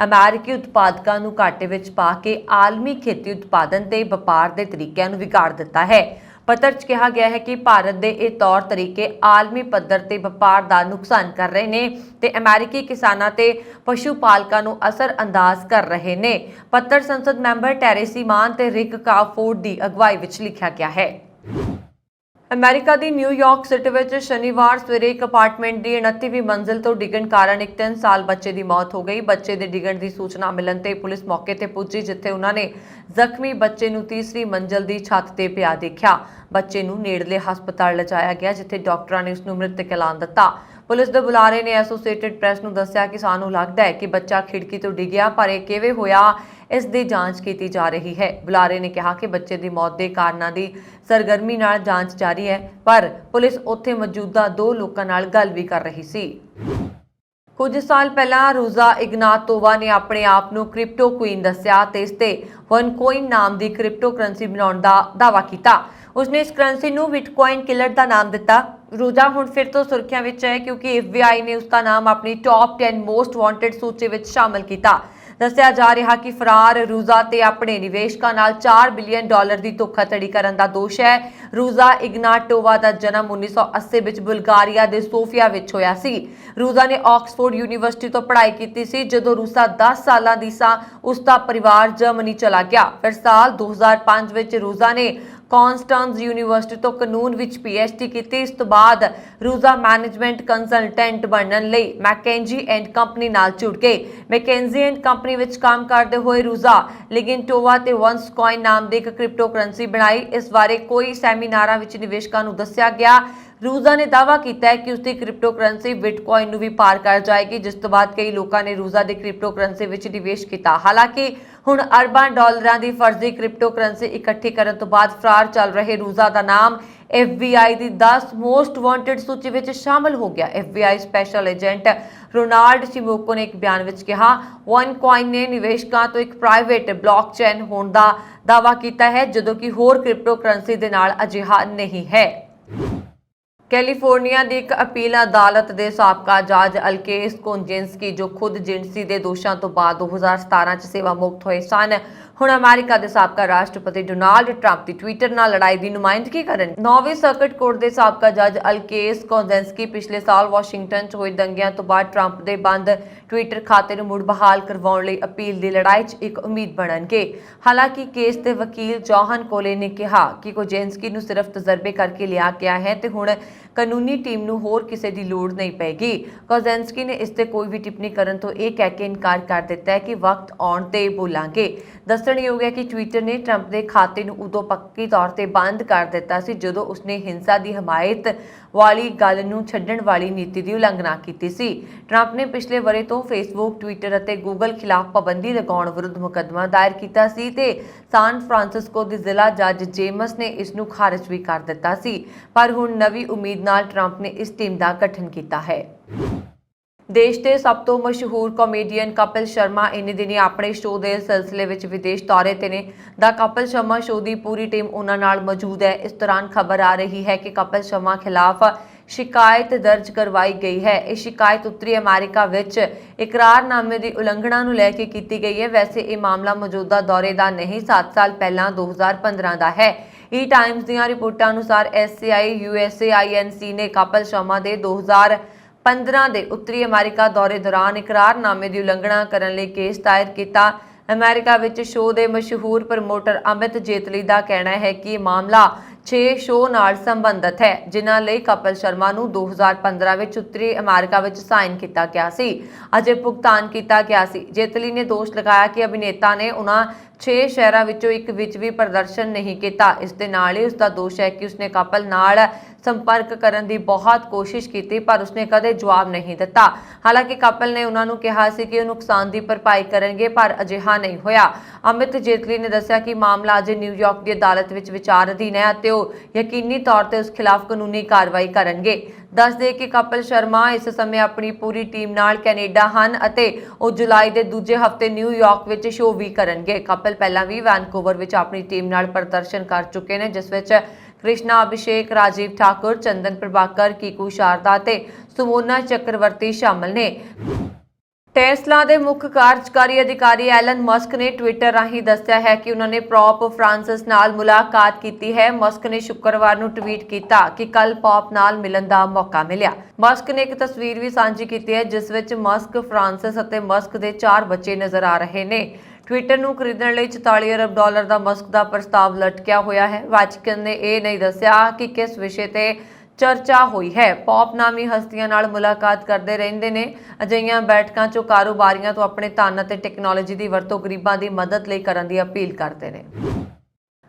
ਅਮਰੀਕੀ ਉਤਪਾਦਕਾਂ ਨੂੰ ਘਾਟੇ ਵਿੱਚ ਪਾ ਕੇ ਆਲਮੀ ਖੇਤੀ ਉਤਪਾਦਨ ਤੇ ਵਪਾਰ ਦੇ ਤਰੀਕਿਆਂ ਨੂੰ ਵਿਗਾੜ ਦਿੱਤਾ ਹੈ। ਪੱਤਰ 'ਚ ਕਿਹਾ ਗਿਆ ਹੈ ਕਿ ਭਾਰਤ ਦੇ ਇਹ ਤੌਰ ਤਰੀਕੇ ਆਲਮੀ ਪੱਧਰ ਤੇ ਵਪਾਰ ਦਾ ਨੁਕਸਾਨ ਕਰ ਰਹੇ ਨੇ ਤੇ ਅਮਰੀਕੀ ਕਿਸਾਨਾਂ ਤੇ ਪਸ਼ੂ ਪਾਲਕਾਂ ਨੂੰ ਅਸਰ ਅੰਦਾਜ਼ ਕਰ ਰਹੇ ਨੇ। ਪੱਤਰ ਸੰਸਦ ਮੈਂਬਰ ਟੈਰੇਸੀ ਮਾਨ ਤੇ ਰਿਕ ਕਾਫੋਰਡ ਦੀ ਅਗਵਾਈ ਵਿੱਚ ਲਿਖਿਆ ਗਿਆ ਹੈ। ਅਮਰੀਕਾ ਦੀ ਨਿਊਯਾਰਕ ਸਿਟੀ ਵਿੱਚ ਸ਼ਨੀਵਾਰ ਸਵੇਰੇ ਇੱਕ ਅਪਾਰਟਮੈਂਟ ਦੀ 29ਵੀਂ ਮੰਜ਼ਿਲ ਤੋਂ ਡਿੱਗਣ ਕਾਰਨ ਇੱਕ 3 ਸਾਲ ਬੱਚੇ ਦੀ ਮੌਤ ਹੋ ਗਈ। ਬੱਚੇ ਦੇ ਡਿੱਗਣ ਦੀ ਸੂਚਨਾ ਮਿਲਣ ਤੇ ਪੁਲਿਸ ਮੌਕੇ ਤੇ ਪੁੱਜੀ, ਜਿੱਥੇ ਉਹਨਾਂ ਨੇ ਜ਼ਖਮੀ ਬੱਚੇ ਨੂੰ ਤੀਸਰੀ ਮੰਜ਼ਿਲ ਦੀ ਛੱਤ ਤੇ ਪਿਆ ਦੇਖਿਆ। ਬੱਚੇ ਨੂੰ ਨੇੜਲੇ ਹਸਪਤਾਲ ਲਿਜਾਇਆ ਗਿਆ, ਜਿੱਥੇ ਡਾਕਟਰਾਂ ਨੇ ਉਸ ਨੂੰ ਮ੍ਰਿਤਕ ਐਲਾਨ ਦਿੱਤਾ। ਪੁਲਿਸ ਦੇ ਬੁਲਾਰੇ ਨੇ ਐਸੋਸੀਏਟਿਡ ਪ੍ਰੈਸ ਨੂੰ ਦੱਸਿਆ ਕਿ ਸਾਨੂੰ ਲੱਗਦਾ ਹੈ ਕਿ ਬੱਚਾ ਖਿੜਕੀ ਤੋਂ ਡਿੱਗਿਆ, ਪਰ ਇਹ ਕਿਵੇਂ ਹੋਇਆ ਇਸ ਦੀ ਜਾਂਚ ਕੀਤੀ ਜਾ ਰਹੀ ਹੈ। ਬੁਲਾਰੇ ਨੇ ਕਿਹਾ ਕਿ ਬੱਚੇ ਦੀ ਮੌਤ ਦੇ ਕਾਰਨਾਂ ਦੀ ਸਰਗਰਮੀ ਨਾਲ ਜਾਂਚ ਜਾਰੀ ਹੈ, ਪਰ ਪੁਲਿਸ ਉੱਥੇ ਮੌਜੂਦਾ 2 ਲੋਕਾਂ ਨਾਲ ਗੱਲ ਵੀ ਕਰ ਰਹੀ ਸੀ। ਕੁਝ ਸਾਲ ਪਹਿਲਾਂ ਰੂਜ਼ਾ ਇਗਨਾਤੋਵਾ ਨੇ ਆਪਣੇ ਆਪ ਨੂੰ ਕ੍ਰਿਪਟੋ ਕੁਈਨ ਦੱਸਿਆ ਤੇ ਇਸ ਤੇ ਵਨਕੋਇਨ ਨਾਮ ਦੀ ਕ੍ਰਿਪਟੋ ਕਰੰਸੀ ਬਣਾਉਣ ਦਾ ਦਾਅਵਾ ਕੀਤਾ। ਉਸਨੇ ਇਸ ਕਰੰਸੀ ਨੂੰ ਬਿਟਕੋਇਨ ਕਿਲਰ ਦਾ ਨਾਮ ਦਿੱਤਾ। ਰੂਜ਼ਾ ਹੁਣ ਫਿਰ ਤੋਂ ਸੁਰਖੀਆਂ ਵਿੱਚ ਹੈ ਕਿਉਂਕਿ FBI ਨੇ ਉਸ ਦਾ ਨਾਮ ਆਪਣੀ ਟੌਪ 10 ਮੋਸਟ ਵਾਂਟਡ ਸੂਚੀ ਵਿੱਚ ਸ਼ਾਮਲ ਕੀਤਾ। ਦੱਸਿਆ ਜਾ ਰਿਹਾ ਕਿ ਫਰਾਰ ਰੂਜ਼ਾ ਤੇ ਆਪਣੇ ਨਿਵੇਸ਼ਕਾਂ ਨਾਲ $4 ਬਿਲੀਅਨ ਦੀ ਧੋਖਾਧੜੀ ਕਰਨ ਦਾ ਦੋਸ਼ ਹੈ। ਰੂਜ਼ਾ ਇਗਨਾਟੋਵਾ ਦਾ ਜਨਮ 1980 ਵਿੱਚ ਬੁਲਗਾਰੀਆ ਦੇ ਸੋਫੀਆ ਵਿੱਚ ਹੋਇਆ ਸੀ। ਰੂਜ਼ਾ ਨੇ ਆਕਸਫੋਰਡ ਯੂਨੀਵਰਸਿਟੀ ਤੋਂ ਪੜ੍ਹਾਈ ਕੀਤੀ ਸੀ। ਜਦੋਂ ਰੂਜ਼ਾ 10 ਸਾਲਾਂ ਦੀ ਸੀ, ਉਸ ਦਾ ਪਰਿਵਾਰ ਜਰਮਨੀ ਚਲਾ ਗਿਆ। ਫਿਰ ਸਾਲ 2005 ਵਿੱਚ ਰੂਜ਼ਾ ਨੇ ਕੌਨਸਟੈਂਸ ਯੂਨੀਵਰਸਿਟੀ ਤੋਂ ਕਾਨੂੰਨ ਵਿੱਚ PhD ਕੀਤੀ। ਇਸ ਤੋਂ ਬਾਅਦ ਰੂਜ਼ਾ ਮੈਨੇਜਮੈਂਟ ਕੰਸਲਟੈਂਟ ਬਣਨ ਲਈ ਮੈਕੈਂਜੀ ਐਂਡ ਕੰਪਨੀ ਨਾਲ ਜੁੜ ਗਏ। ਮੈਕੈਂਜੀ ਐਂਡ ਕੰਪਨੀ ਵਿੱਚ ਕੰਮ ਕਰਦੇ ਹੋਏ ਰੂਜ਼ਾ ਲਿਗਿੰਟੋਵਾ ਤੇ ਵਨਸਕੋਇਨ ਨਾਮ ਦੀ ਇੱਕ ਕ੍ਰਿਪਟੋ ਕਰੰਸੀ ਬਣਾਈ। ਇਸ ਬਾਰੇ ਕੋਈ ਸੈਮੀਨਾਰਾਂ ਵਿੱਚ ਨਿਵੇਸ਼ਕਾਂ ਨੂੰ ਦੱਸਿਆ ਗਿਆ। ਰੂਜ਼ਾ ਨੇ ਦਾਅਵਾ ਕੀਤਾ ਹੈ ਕਿ ਉਸਦੀ ਕ੍ਰਿਪਟੋ ਕਰੰਸੀ ਬਿਟਕੋਇਨ ਨੂੰ ਵੀ ਪਾਰ ਕਰ ਜਾਏਗੀ, ਜਿਸ ਤੋਂ ਬਾਅਦ ਕਈ ਲੋਕਾਂ ਨੇ ਰੂਜ਼ਾ ਦੀ ਕ੍ਰਿਪਟੋ ਕਰੰਸੀ ਵਿੱਚ ਨਿਵੇਸ਼ ਕੀਤਾ। ਹਾਲਾਂਕਿ ਹੁਣ ਅਰਬਾਂ ਡਾਲਰਾਂ ਦੀ ਫਰਜ਼ੀ ਕ੍ਰਿਪਟੋ ਕਰੰਸੀ ਇਕੱਠੀ ਕਰਨ ਤੋਂ ਬਾਅਦ ਫਰਾਰ ਚੱਲ ਰਹੇ ਰੂਜ਼ਾ ਦਾ ਨਾਮ FBI ਦੀ 10 ਮੋਸਟ ਵਾਂਟਡ ਸੂਚੀ ਵਿੱਚ ਸ਼ਾਮਲ ਹੋ ਗਿਆ। FBI ਸਪੈਸ਼ਲ ਏਜੰਟ ਰੋਨਾਲਡ ਸਿਮੋਕੋ ਨੇ ਇੱਕ ਬਿਆਨ ਵਿੱਚ ਕਿਹਾ, ਵਨਕੋਇਨ ਨੇ ਨਿਵੇਸ਼ਕਾਂ ਤੋਂ ਇੱਕ ਪ੍ਰਾਈਵੇਟ ਬਲੌਕਚੇਨ ਹੋਣ ਦਾ ਦਾਅਵਾ ਕੀਤਾ ਹੈ, ਜਦੋਂ ਕਿ ਹੋਰ ਕ੍ਰਿਪਟੋ ਕਰੰਸੀ ਦੇ ਨਾਲ ਅਜਿਹਾ ਨਹੀਂ ਹੈ। ਕੈਲੀਫੋਰਨੀਆ ਦੀ ਇੱਕ ਅਪੀਲ ਅਦਾਲਤ ਦੇ ਸਾਬਕਾ ਜੱਜ ਅਲਕੇਸ ਕੋਂਜੈਂਸਕੀ, ਜੋ ਖੁਦ ਜਿਨਸੀ ਦੇ ਦੋਸ਼ਾਂ ਤੋਂ ਬਾਅਦ 2017 ਚ ਸੇਵਾ ਮੁਕਤ ਹੋਏ ਸਨ, ਹੁਣ ਅਮਰੀਕਾ ਦੇ ਸਾਬਕਾ ਰਾਸ਼ਟਰਪਤੀ ਡੋਨਾਲਡ ਟਰੰਪ ਦੀ ਟਵਿੱਟਰ ਨਾਲ ਲੜਾਈ ਦੀ ਨੁਮਾਇੰਦਗੀ ਕਰਨ। 9ਵੀਂ ਸਰਕਟ ਕੋਰਟ ਦੇ ਸਾਬਕਾ ਜੱਜ ਅਲਕੇਸ ਕੋਂਜੈਂਸਕੀ ਪਿਛਲੇ ਸਾਲ ਵਾਸ਼ਿੰਗਟਨ 'ਚ ਹੋਏ ਦੰਗਿਆਂ ਤੋਂ ਬਾਅਦ ਟਰੰਪ ਦੇ ਬੰਦ ਟਵਿੱਟਰ ਖਾਤੇ ਨੂੰ ਮੁੜ ਬਹਾਲ ਕਰਵਾਉਣ ਲਈ ਅਪੀਲ ਦੀ ਲੜਾਈ 'ਚ ਇੱਕ ਉਮੀਦ ਬਣਨਗੇ। ਹਾਲਾਂਕਿ ਕੇਸ ਦੇ ਵਕੀਲ ਜੋਹਨ ਕੋਲੇ ਨੇ ਕਿਹਾ ਕਿ ਕੋਂਜੈਂਸਕੀ ਨੂੰ ਸਿਰਫ ਤਜਰਬੇ ਕਰਕੇ ਲਿਆ ਗਿਆ ਹੈ ਤੇ ਹੁਣ ਕਾਨੂੰਨੀ ਟੀਮ ਨੂੰ ਹੋਰ ਕਿਸੇ ਦੀ ਲੋੜ ਨਹੀਂ ਪਏਗੀ। ਕੋਂਜੈਂਸਕੀ ਨੇ ਇਸ ਤੇ ਕੋਈ ਵੀ ਟਿੱਪਣੀ ਕਰਨ ਤੋਂ ਇਹ ਕਹਿ ਕੇ ਇਨਕਾਰ ਕਰ ਦਿੱਤਾ ਹੈ ਕਿ ਵਕਤ ਆਉਣ ਤੇ ਬੋਲਾਂਗੇ। ਦੱਸਣਯੋਗ ਹੈ ਕਿ ਟਵਿੱਟਰ ਨੇ ਟਰੰਪ ਦੇ ਖਾਤੇ ਨੂੰ ਉਦੋਂ ਪੱਕੀ ਤੌਰ ਤੇ ਬੰਦ ਕਰ ਦਿੱਤਾ ਸੀ ਜਦੋਂ ਉਸਨੇ ਹਿੰਸਾ ਦੀ ਹਮਾਇਤ ਵਾਲੀ ਗੱਲ ਨੂੰ ਛੱਡਣ ਵਾਲੀ ਨੀਤੀ ਦੀ ਉਲੰਘਣਾ ਕੀਤੀ ਸੀ। ਟਰੰਪ ਨੇ ਪਿਛਲੇ ਵਰੇ ਤੋਂ ਫੇਸਬੁੱਕ, ਟਵਿੱਟਰ ਅਤੇ ਗੂਗਲ ਖਿਲਾਫ ਪਾਬੰਦੀ ਲਗਾਉਣ ਵਿਰੁੱਧ ਮੁਕੱਦਮਾ ਦਾਇਰ ਕੀਤਾ ਸੀ ਤੇ ਸਾਨ ਫਰਾਂਸਿਸਕੋ ਦੇ ਜ਼ਿਲ੍ਹਾ ਜੱਜ ਜੇਮਸ ਨੇ ਇਸ ਨੂੰ ਖਾਰਜ ਵੀ ਕਰ ਦਿੱਤਾ ਸੀ। ਪਰ ਹੁਣ ਨਵੀਂ ਉਮੀਦ ਨਾਲ ਟਰੰਪ ਨੇ ਇਸ ਟੀਮ ਦਾ ਗਠਨ ਕੀਤਾ ਹੈ। ਦੇਸ਼ ਦੇ ਸਭ ਤੋਂ ਮਸ਼ਹੂਰ ਕਾਮੇਡੀਅਨ ਕਪਿਲ ਸ਼ਰਮਾ ਇਨੀ ਦਿਨੀ ਆਪਣੇ ਸ਼ੋਅ ਦੇ ਸਿਲਸਿਲੇ ਵਿੱਚ ਵਿਦੇਸ਼ ਦੌਰੇ ਤੇ ਨੇ। ਦਾ ਕਪਿਲ ਸ਼ਰਮਾ ਸ਼ੋਅ ਦੀ ਪੂਰੀ ਟੀਮ ਉਹਨਾਂ ਨਾਲ ਮੌਜੂਦ ਹੈ। ਇਸ ਦੌਰਾਨ ਖਬਰ ਆ ਰਹੀ ਹੈ ਕਿ ਕਪਿਲ ਸ਼ਰਮਾ ਖਿਲਾਫ ਸ਼ਿਕਾਇਤ ਦਰਜ ਕਰਵਾਈ ਗਈ ਹੈ। ਇਹ ਸ਼ਿਕਾਇਤ ਉੱਤਰੀ ਅਮਰੀਕਾ ਵਿੱਚ ਇਕਰਾਰਨਾਮੇ ਦੀ ਉਲੰਘਣਾ ਨੂੰ ਲੈ ਕੇ ਕੀਤੀ ਗਈ ਹੈ। ਵੈਸੇ ਇਹ ਮਾਮਲਾ ਮੌਜੂਦਾ ਦੌਰੇ ਦਾ ਨਹੀਂ, 7 ਸਾਲ ਪਹਿਲਾਂ 2015 ਦਾ ਹੈ। ਈ ਟਾਈਮਜ਼ ਦੀਆਂ ਰਿਪੋਰਟਾਂ ਅਨੁਸਾਰ SCI USA INC ਨੇ ਕਪਿਲ ਸ਼ਰਮਾ ਦੇ 2015 ਦੇ ਉੱਤਰੀ ਅਮਰੀਕਾ ਦੌਰੇ ਦੌਰਾਨ ਇਕਰਾਰਨਾਮੇ ਦੀ ਉਲੰਘਣਾ ਕਰਨ ਲਈ ਕੇਸ ਦਾਇਰ ਕੀਤਾ। ਅਮਰੀਕਾ ਵਿੱਚ ਸ਼ੋਅ ਦੇ ਮਸ਼ਹੂਰ ਪ੍ਰਮੋਟਰ ਅਮਿਤ ਜੇਤਲੀ ਦਾ ਕਹਿਣਾ ਹੈ ਕਿ ਇਹ ਮਾਮਲਾ 6 ਸ਼ੋਅ ਨਾਲ ਸੰਬੰਧਿਤ ਹੈ, ਜਿਨ੍ਹਾਂ ਲਈ ਕਪਿਲ ਸ਼ਰਮਾ ਨੂੰ 2015 ਵਿੱਚ ਉੱਤਰੀ ਅਮਰੀਕਾ ਵਿੱਚ ਸਾਈਨ ਕੀਤਾ ਗਿਆ ਸੀ, ਅਜੇ ਭੁਗਤਾਨ ਕੀਤਾ ਗਿਆ ਸੀ। ਜੇਤਲੀ ਨੇ ਦੋਸ਼ ਲਗਾਇਆ ਕਿ ਅਭਿਨੇਤਾ ਨੇ ਉਹਨਾਂ 6 ਸ਼ਹਿਰਾਂ ਵਿੱਚੋਂ ਇੱਕ ਵਿੱਚ ਵੀ ਪ੍ਰਦਰਸ਼ਨ ਨਹੀਂ ਕੀਤਾ। ਇਸ ਦੇ ਨਾਲ ਹੀ ਉਸ ਦਾ ਦੋਸ਼ ਹੈ ਕਿ ਉਸਨੇ ਕਪਿਲ ਨਾਲ ਸੰਪਰਕ ਕਰਨ ਦੀ ਬਹੁਤ ਕੋਸ਼ਿਸ਼ ਕੀਤੀ ਪਰ ਉਸਨੇ ਕਦੇ ਜਵਾਬ ਨਹੀਂ ਦਿੱਤਾ। ਹਾਲਾਂਕਿ ਕਪਿਲ ਨੇ ਉਹਨਾਂ ਨੂੰ ਕਿਹਾ ਸੀ ਕਿ ਉਹ ਨੁਕਸਾਨ ਦੀ ਭਰਪਾਈ ਕਰਨਗੇ, ਪਰ ਅਜਿਹਾ ਨਹੀਂ ਹੋਇਆ। ਅਮਿਤ ਜੇਤਲੀ ਨੇ ਦੱਸਿਆ ਕਿ ਮਾਮਲਾ ਅਜੇ ਨਿਊਯਾਰਕ ਦੀ ਅਦਾਲਤ ਵਿੱਚ ਵਿਚਾਰ ਅਧੀਨ ਹੈ ਅਤੇ ਉਹ ਯਕੀਨੀ ਤੌਰ ਤੇ ਉਸ ਖਿਲਾਫ ਕਾਨੂੰਨੀ ਕਾਰਵਾਈ ਕਰਨਗੇ। ਦੱਸ ਦੇ ਕਿ ਕਪਿਲ ਸ਼ਰਮਾ ਇਸ ਸਮੇਂ ਆਪਣੀ ਪੂਰੀ ਟੀਮ ਨਾਲ ਕੈਨੇਡਾ ਹਨ ਅਤੇ ਉਹ ਜੁਲਾਈ ਦੇ ਦੂਜੇ ਹਫ਼ਤੇ ਨਿਊਯਾਰਕ ਵਿੱਚ ਸ਼ੋਅ ਵੀ ਕਰਨਗੇ। ਕਪਿਲ ਪਹਿਲਾਂ ਵੀ ਵੈਨਕੂਵਰ ਵਿੱਚ ਆਪਣੀ ਟੀਮ ਨਾਲ ਪ੍ਰਦਰਸ਼ਨ ਕਰ ਚੁੱਕੇ ਨੇ, ਜਿਸ ਵਿੱਚ ਕ੍ਰਿਸ਼ਨਾ ਅਭਿਸ਼ੇਕ, ਰਾਜੀਵ ਠਾਕੁਰ, ਚੰਦਨ ਪ੍ਰਭਾਕਰ, ਕੀਕੂ ਸ਼ਾਰਦਾ ਤੇ ਸੁਮੋਨਾ ਚੱਕਰਵਰਤੀ ਸ਼ਾਮਲ ਨੇ। ਟੈਸਲਾ ਦੇ ਮੁੱਖ ਕਾਰਜਕਾਰੀ ਅਧਿਕਾਰੀ ਐਲਨ ਮਸਕ ਨੇ ਟਵਿੱਟਰ ਰਾਹੀਂ ਦੱਸਿਆ ਹੈ ਕਿ ਉਹਨਾਂ ਨੇ ਪੌਪ ਫ੍ਰਾਂਸਿਸ ਨਾਲ ਮੁਲਾਕਾਤ ਕੀਤੀ ਹੈ। ਮਸਕ ਨੇ ਸ਼ੁੱਕਰਵਾਰ ਨੂੰ ਟਵੀਟ ਕੀਤਾ ਕਿ ਕੱਲ ਪੌਪ ਨਾਲ ਮਿਲਣ ਦਾ ਮੌਕਾ ਮਿਲਿਆ। ਮਸਕ ਨੇ ਇੱਕ ਤਸਵੀਰ ਵੀ ਸਾਂਝੀ ਕੀਤੀ ਹੈ ਜਿਸ ਵਿੱਚ ਮਸਕ, ਫ੍ਰਾਂਸਿਸ ਅਤੇ ਮਸਕ ਦੇ 4 ਬੱਚੇ ਨਜ਼ਰ ਆ ਰਹੇ ਨੇ। ਟਵਿੱਟਰ ਨੂੰ ਖਰੀਦਣ ਲਈ $44 ਅਰਬ ਦਾ ਮਸਕ ਦਾ ਪ੍ਰਸਤਾਵ ਲਟਕਿਆ ਹੋਇਆ ਹੈ। ਵਾਚਕਨ ਨੇ ਇਹ ਨਹੀਂ ਦੱਸਿਆ ਕਿ ਕਿਸ ਵਿਸ਼ੇ ਤੇ ਚਰਚਾ ਹੋਈ ਹੈ। ਪੌਪ ਨਾਮੀ ਹਸਤੀਆਂ ਨਾਲ ਮੁਲਾਕਾਤ ਕਰਦੇ ਰਹਿੰਦੇ ਨੇ। ਅਜਿਹੀਆਂ ਬੈਠਕਾਂ 'ਚੋਂ ਕਾਰੋਬਾਰੀਆਂ ਤੋਂ ਆਪਣੇ ਧਨ ਅਤੇ ਟੈਕਨੋਲੋਜੀ ਦੀ ਵਰਤੋਂ ਗਰੀਬਾਂ ਦੀ ਮਦਦ ਲਈ ਕਰਨ ਦੀ ਅਪੀਲ ਕਰਦੇ ਨੇ।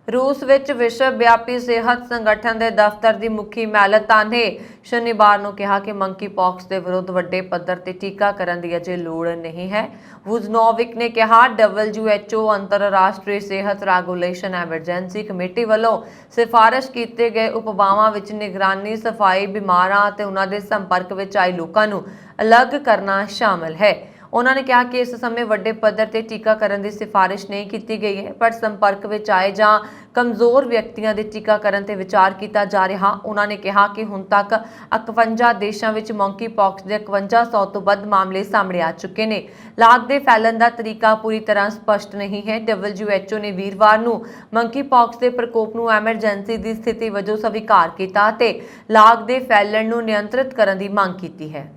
ਰੂਸ ਵਿੱਚ ਵਿਸ਼ਵ ਵਿਆਪੀ ਸਿਹਤ ਸੰਗਠਨ ਦੇ ਦਫ਼ਤਰ ਦੀ ਮੁਖੀ ਮੈਲਤਾ ਨੇ ਸ਼ਨੀਵਾਰ ਨੂੰ ਕਿਹਾ ਕਿ ਮੰਕੀ ਪੌਕਸ ਦੇ ਵਿਰੁੱਧ ਵੱਡੇ ਪੱਧਰ ਤੇ ਟੀਕਾਕਰਨ ਦੀ ਅਜੇ ਲੋੜ ਨਹੀਂ ਹੈ। ਵੁਜ਼ਨੋਵਿਕ ਨੇ ਕਿਹਾ, WHO ਅੰਤਰਰਾਸ਼ਟਰੀ ਸਿਹਤ ਰੈਗੂਲੇਸ਼ਨ ਐਮਰਜੈਂਸੀ ਕਮੇਟੀ ਵੱਲੋਂ ਸਿਫਾਰਸ਼ ਕੀਤੇ ਗਏ ਉਪਾਵਾਂ ਵਿੱਚ ਨਿਗਰਾਨੀ, ਸਫਾਈ, ਬਿਮਾਰਾਂ ਅਤੇ ਉਹਨਾਂ ਦੇ ਸੰਪਰਕ ਵਿੱਚ ਆਏ ਲੋਕਾਂ ਨੂੰ ਅਲੱਗ ਕਰਨਾ ਸ਼ਾਮਲ ਹੈ। ਉਹਨਾਂ ਨੇ ਕਿਹਾ ਕਿ ਇਸ ਸਮੇਂ ਵੱਡੇ ਪੱਧਰ ਤੇ ਟੀਕਾਕਰਨ ਦੀ ਸਿਫਾਰਿਸ਼ ਨਹੀਂ ਕੀਤੀ ਗਈ ਹੈ, ਪਰ ਸੰਪਰਕ ਵਿੱਚ ਆਏ ਜਾਂ ਕਮਜ਼ੋਰ ਵਿਅਕਤੀਆਂ ਦੇ ਟੀਕਾਕਰਨ ਤੇ ਵਿਚਾਰ ਕੀਤਾ ਜਾ ਰਿਹਾ। ਉਹਨਾਂ ਨੇ ਕਿਹਾ ਕਿ ਹੁਣ ਤੱਕ 51 ਦੇਸ਼ਾਂ ਵਿੱਚ ਮੰਕੀ ਪੌਕਸ ਦੇ 5100 ਤੋਂ ਵੱਧ ਮਾਮਲੇ ਸਾਹਮਣੇ ਆ ਚੁੱਕੇ ਨੇ। ਲਾਗ ਦੇ ਫੈਲਣ ਦਾ ਤਰੀਕਾ ਪੂਰੀ ਤਰ੍ਹਾਂ ਸਪਸ਼ਟ ਨਹੀਂ ਹੈ। WHO ਨੇ ਵੀਰਵਾਰ ਨੂੰ ਮੰਕੀ ਪੌਕਸ ਦੇ ਪ੍ਰਕੋਪ ਨੂੰ ਐਮਰਜੈਂਸੀ ਦੀ ਸਥਿਤੀ ਵਜੋਂ ਸਵੀਕਾਰ ਕੀਤਾ ਅਤੇ ਲਾਗ ਦੇ ਫੈਲਣ ਨੂੰ ਨਿਯੰਤਰਿਤ ਕਰਨ ਦੀ ਮੰਗ ਕੀਤੀ ਹੈ।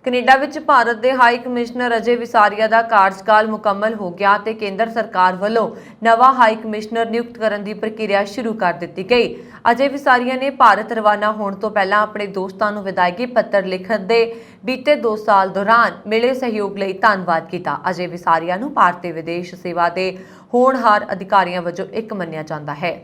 ਕੈਨੇਡਾ ਵਿੱਚ ਭਾਰਤ ਦੇ ਹਾਈ ਕਮਿਸ਼ਨਰ ਅਜੇ ਵਿਸਾਰੀਆ ਦਾ ਕਾਰਜਕਾਲ ਮੁਕੰਮਲ ਹੋ ਗਿਆ ਤੇ ਕੇਂਦਰ ਸਰਕਾਰ ਵੱਲੋਂ ਨਵਾਂ ਹਾਈ ਕਮਿਸ਼ਨਰ ਨਿਯੁਕਤ ਕਰਨ ਦੀ ਪ੍ਰਕਿਰਿਆ ਸ਼ੁਰੂ ਕਰ ਦਿੱਤੀ ਗਈ। ਅਜੇ ਵਿਸਾਰੀਆ ਨੇ ਭਾਰਤ ਰਵਾਨਾ ਹੋਣ ਤੋਂ ਪਹਿਲਾਂ ਆਪਣੇ ਦੋਸਤਾਂ ਨੂੰ ਵਿਦਾਇਗੀ ਪੱਤਰ ਲਿਖਣ ਦੇ ਬੀਤੇ 2 ਸਾਲ ਦੌਰਾਨ ਮਿਲੇ ਸਹਿਯੋਗ ਲਈ ਧੰਨਵਾਦ ਕੀਤਾ। ਅਜੇ ਵਿਸਾਰੀਆ ਨੂੰ ਭਾਰਤੀ ਵਿਦੇਸ਼ ਸੇਵਾ ਦੇ ਹੋਣਹਾਰ ਅਧਿਕਾਰੀਆਂ ਵਜੋਂ ਇੱਕ ਮੰਨਿਆ ਜਾਂਦਾ ਹੈ।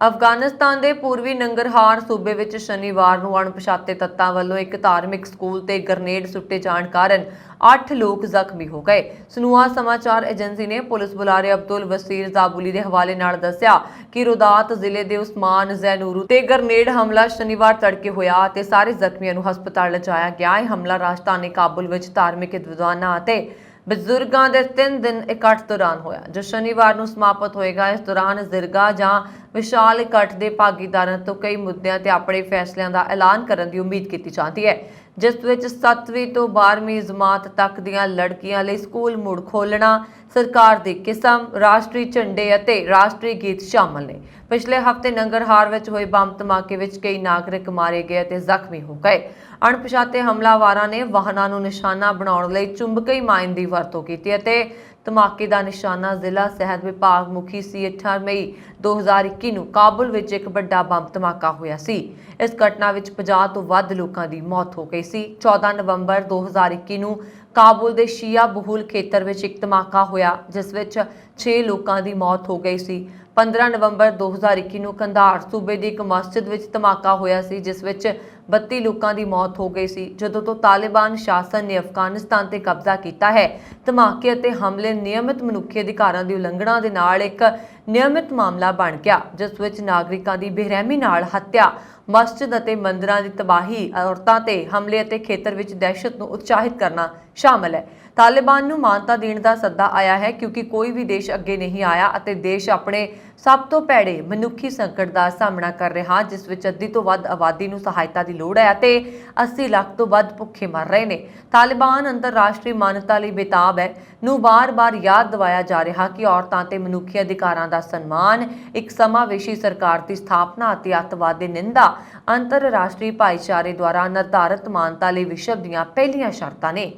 ਅਫਗਾਨਿਸਤਾਨ ਦੇ ਪੂਰਬੀ ਨੰਗਰਹਾਰ ਸੂਬੇ ਵਿੱਚ ਸ਼ਨੀਵਾਰ ਨੂੰ ਅਣਪਛਾਤੇ ਤੱਤਾਂ ਵੱਲੋਂ ਇੱਕ ਧਾਰਮਿਕ ਸਕੂਲ ਤੇ ਗ੍ਰਨੇਡ ਸੁੱਟੇ ਜਾਣ ਕਾਰਨ 8 ਲੋਕ ਜ਼ਖਮੀ ਹੋ ਗਏ। ਸਨੂਆ ਸਮਾਚਾਰ ਏਜੰਸੀ ਨੇ ਪੁਲਿਸ ਬੁਲਾਰੇ ਅਬਦੁਲ ਵਸੀਰ ਜ਼ਾਬੁਲੀ ਦੇ ਹਵਾਲੇ ਨਾਲ ਦੱਸਿਆ ਕਿ ਰੋਦਾਤ ਜ਼ਿਲ੍ਹੇ ਦੇ ਉਸਮਾਨ ਜ਼ੈਨੂਰੂ ਤੇ ਗ੍ਰਨੇਡ ਹਮਲਾ ਸ਼ਨੀਵਾਰ ਤੜਕੇ ਹੋਇਆ ਤੇ ਸਾਰੇ ਜ਼ਖਮੀਆਂ ਨੂੰ ਹਸਪਤਾਲ ਲਿਜਾਇਆ ਗਿਆ। ਇਹ ਹਮਲਾ ਰਾਜਧਾਨੀ ਕਾਬੁਲ ਵਿੱਚ ਧਾਰਮਿਕ ਵਿਦਵਾਨਾਂ ਅਤੇ ਬਜ਼ੁਰਗਾਂ ਦੇ 3 ਦਿਨ ਇਕੱਠ ਦੌਰਾਨ ਹੋਇਆ, ਜੋ ਸ਼ਨੀਵਾਰ ਨੂੰ ਸਮਾਪਤ ਹੋਏਗਾ। ਇਸ ਦੌਰਾਨ ਜ਼ਿਰਗਾ ਜਾਂ ਵਿਸ਼ਾਲ ਇਕੱਠ ਦੇ ਭਾਗੀਦਾਰਾਂ ਤੋਂ ਕਈ ਮੁੱਦਿਆਂ ਤੇ ਆਪਣੇ ਫੈਸਲਿਆਂ ਦਾ ਐਲਾਨ ਕਰਨ ਦੀ ਉਮੀਦ ਕੀਤੀ ਜਾਂਦੀ ਹੈ, ਜਿਸ ਵਿੱਚ 7ਵੀਂ ਤੋਂ 12ਵੀਂ ਜਮਾਤ ਤੱਕ ਦੀਆਂ ਲੜਕੀਆਂ ਲਈ ਸਕੂਲ ਮੁੜ ਖੋਲ੍ਹਣਾ, ਸਰਕਾਰ ਦੀ ਕਿਸਮ, ਰਾਸ਼ਟਰੀ ਝੰਡੇ ਅਤੇ ਰਾਸ਼ਟਰੀ ਗੀਤ ਸ਼ਾਮਲ ਨੇ। ਪਿਛਲੇ ਹਫ਼ਤੇ ਨੰਗਰਹਾਰ ਵਿੱਚ ਹੋਏ ਬੰਬ ਧਮਾਕੇ ਵਿੱਚ ਕਈ ਨਾਗਰਿਕ ਮਾਰੇ ਗਏ ਅਤੇ ਜ਼ਖਮੀ ਹੋ ਗਏ। ਅਣਪਛਾਤੇ ਹਮਲਾਵਰਾਂ ਨੇ ਵਾਹਨਾਂ ਨੂੰ ਨਿਸ਼ਾਨਾ ਬਣਾਉਣ ਲਈ ਚੁੰਬਕੀ ਮਾਈਨ ਦੀ ਵਰਤੋਂ ਕੀਤੀ ਅਤੇ ਧਮਾਕੇ ਦਾ ਨਿਸ਼ਾਨਾ ਜ਼ਿਲ੍ਹਾ ਸਿਹਤ ਵਿਭਾਗ ਮੁਖੀ ਸੀ। 18 ਮਈ 2021 ਨੂੰ ਕਾਬੁਲ ਵਿੱਚ ਇੱਕ ਵੱਡਾ ਬੰਬ ਧਮਾਕਾ ਹੋਇਆ ਸੀ। ਇਸ ਘਟਨਾ ਵਿੱਚ 50 ਤੋਂ ਵੱਧ ਲੋਕਾਂ ਦੀ ਮੌਤ ਹੋ ਗਈ ਸੀ। 14 ਨਵੰਬਰ 2021 ਨੂੰ ਕਾਬੁਲ ਦੇ ਸ਼ੀਆ ਬਹੁਲ ਖੇਤਰ ਵਿੱਚ ਇੱਕ ਧਮਾਕਾ ਹੋਇਆ, ਜਿਸ ਵਿੱਚ 6 ਲੋਕਾਂ ਦੀ ਮੌਤ ਹੋ ਗਈ ਸੀ। 15 ਨਵੰਬਰ 2021 ਨੂੰ ਕੰਧਾਰ ਸੂਬੇ ਦੀ ਇੱਕ ਮਸਜਿਦ ਵਿੱਚ ਧਮਾਕਾ ਹੋਇਆ ਸੀ, ਜਿਸ ਵਿੱਚ 32 ਲੋਕਾਂ ਦੀ ਮੌਤ ਹੋ ਗਈ ਸੀ। ਜਦੋਂ ਤੋਂ ਤਾਲਿਬਾਨ ਸ਼ਾਸਨ ਨੇ ਅਫਗਾਨਿਸਤਾਨ ਤੇ ਕਬਜ਼ਾ ਕੀਤਾ ਹੈ, ਧਮਾਕੇ ਅਤੇ ਹਮਲੇ ਨਿਯਮਿਤ ਮਨੁੱਖੀ ਅਧਿਕਾਰਾਂ ਦੀ ਉਲੰਘਣਾ ਦੇ ਨਾਲ ਇੱਕ ਨਿਯਮਿਤ ਮਾਮਲਾ ਬਣ ਗਿਆ, ਜਿਸ ਵਿੱਚ ਨਾਗਰਿਕਾਂ ਦੀ ਬੇਰਹਿਮੀ ਨਾਲ ਹੱਤਿਆ, ਮਸਜਿਦ ਅਤੇ ਮੰਦਿਰਾਂ ਦੀ ਤਬਾਹੀ, ਔਰਤਾਂ ਤੇ ਹਮਲੇ ਅਤੇ ਖੇਤਰ ਵਿੱਚ ਦਹਿਸ਼ਤ ਨੂੰ ਉਤਸ਼ਾਹਿਤ ਕਰਨਾ ਸ਼ਾਮਲ ਹੈ। ਤਾਲਿਬਾਨ ਨੂੰ ਮਾਨਤਾ ਦੇਣ ਦਾ ਸੱਦਾ ਆਇਆ ਹੈ, ਕਿਉਂਕਿ ਕੋਈ ਵੀ ਦੇਸ਼ ਅੱਗੇ ਨਹੀਂ ਆਇਆ ਅਤੇ ਦੇਸ਼ ਆਪਣੇ ਸਭ ਤੋਂ ਭੈੜੇ ਮਨੁੱਖੀ ਸੰਕਟ ਦਾ ਸਾਹਮਣਾ ਕਰ ਰਿਹਾ, ਜਿਸ ਵਿੱਚ ਅੱਧੀ ਤੋਂ ਵੱਧ ਆਬਾਦੀ ਨੂੰ ਸਹਾਇਤਾ ਦੀ ਲੋੜ ਹੈ ਅਤੇ 80 ਲੱਖ ਤੋਂ ਵੱਧ ਭੁੱਖੇ ਮਰ ਰਹੇ ਨੇ। ਤਾਲਿਬਾਨ ਅੰਤਰਰਾਸ਼ਟਰੀ ਮਾਨਤਾ ਲਈ ਬੇਤਾਬ ਹੈ। ਨੂੰ ਬਾਰ-ਬਾਰ ਯਾਦ ਦਿਵਾਇਆ ਜਾ ਰਿਹਾ ਕਿ ਔਰਤਾਂ ਤੇ ਮਨੁੱਖੀ ਅਧਿਕਾਰਾਂ ਦਾ ਸਨਮਾਨ, ਇੱਕ ਸਮਾਵੇਸ਼ੀ ਸਰਕਾਰ ਦੀ ਸਥਾਪਨਾ ਅਤੇ ਅੱਤਵਾਦ ਦੀ ਨਿੰਦਾ ਅੰਤਰਰਾਸ਼ਟਰੀ ਭਾਈਚਾਰੇ ਦੁਆਰਾ ਨਿਰਧਾਰਤ ਮਾਨਤਾ ਲਈ ਵਿਸ਼ਵ ਦੀਆਂ ਪਹਿਲੀਆਂ ਸ਼ਰਤਾਂ ਨੇ।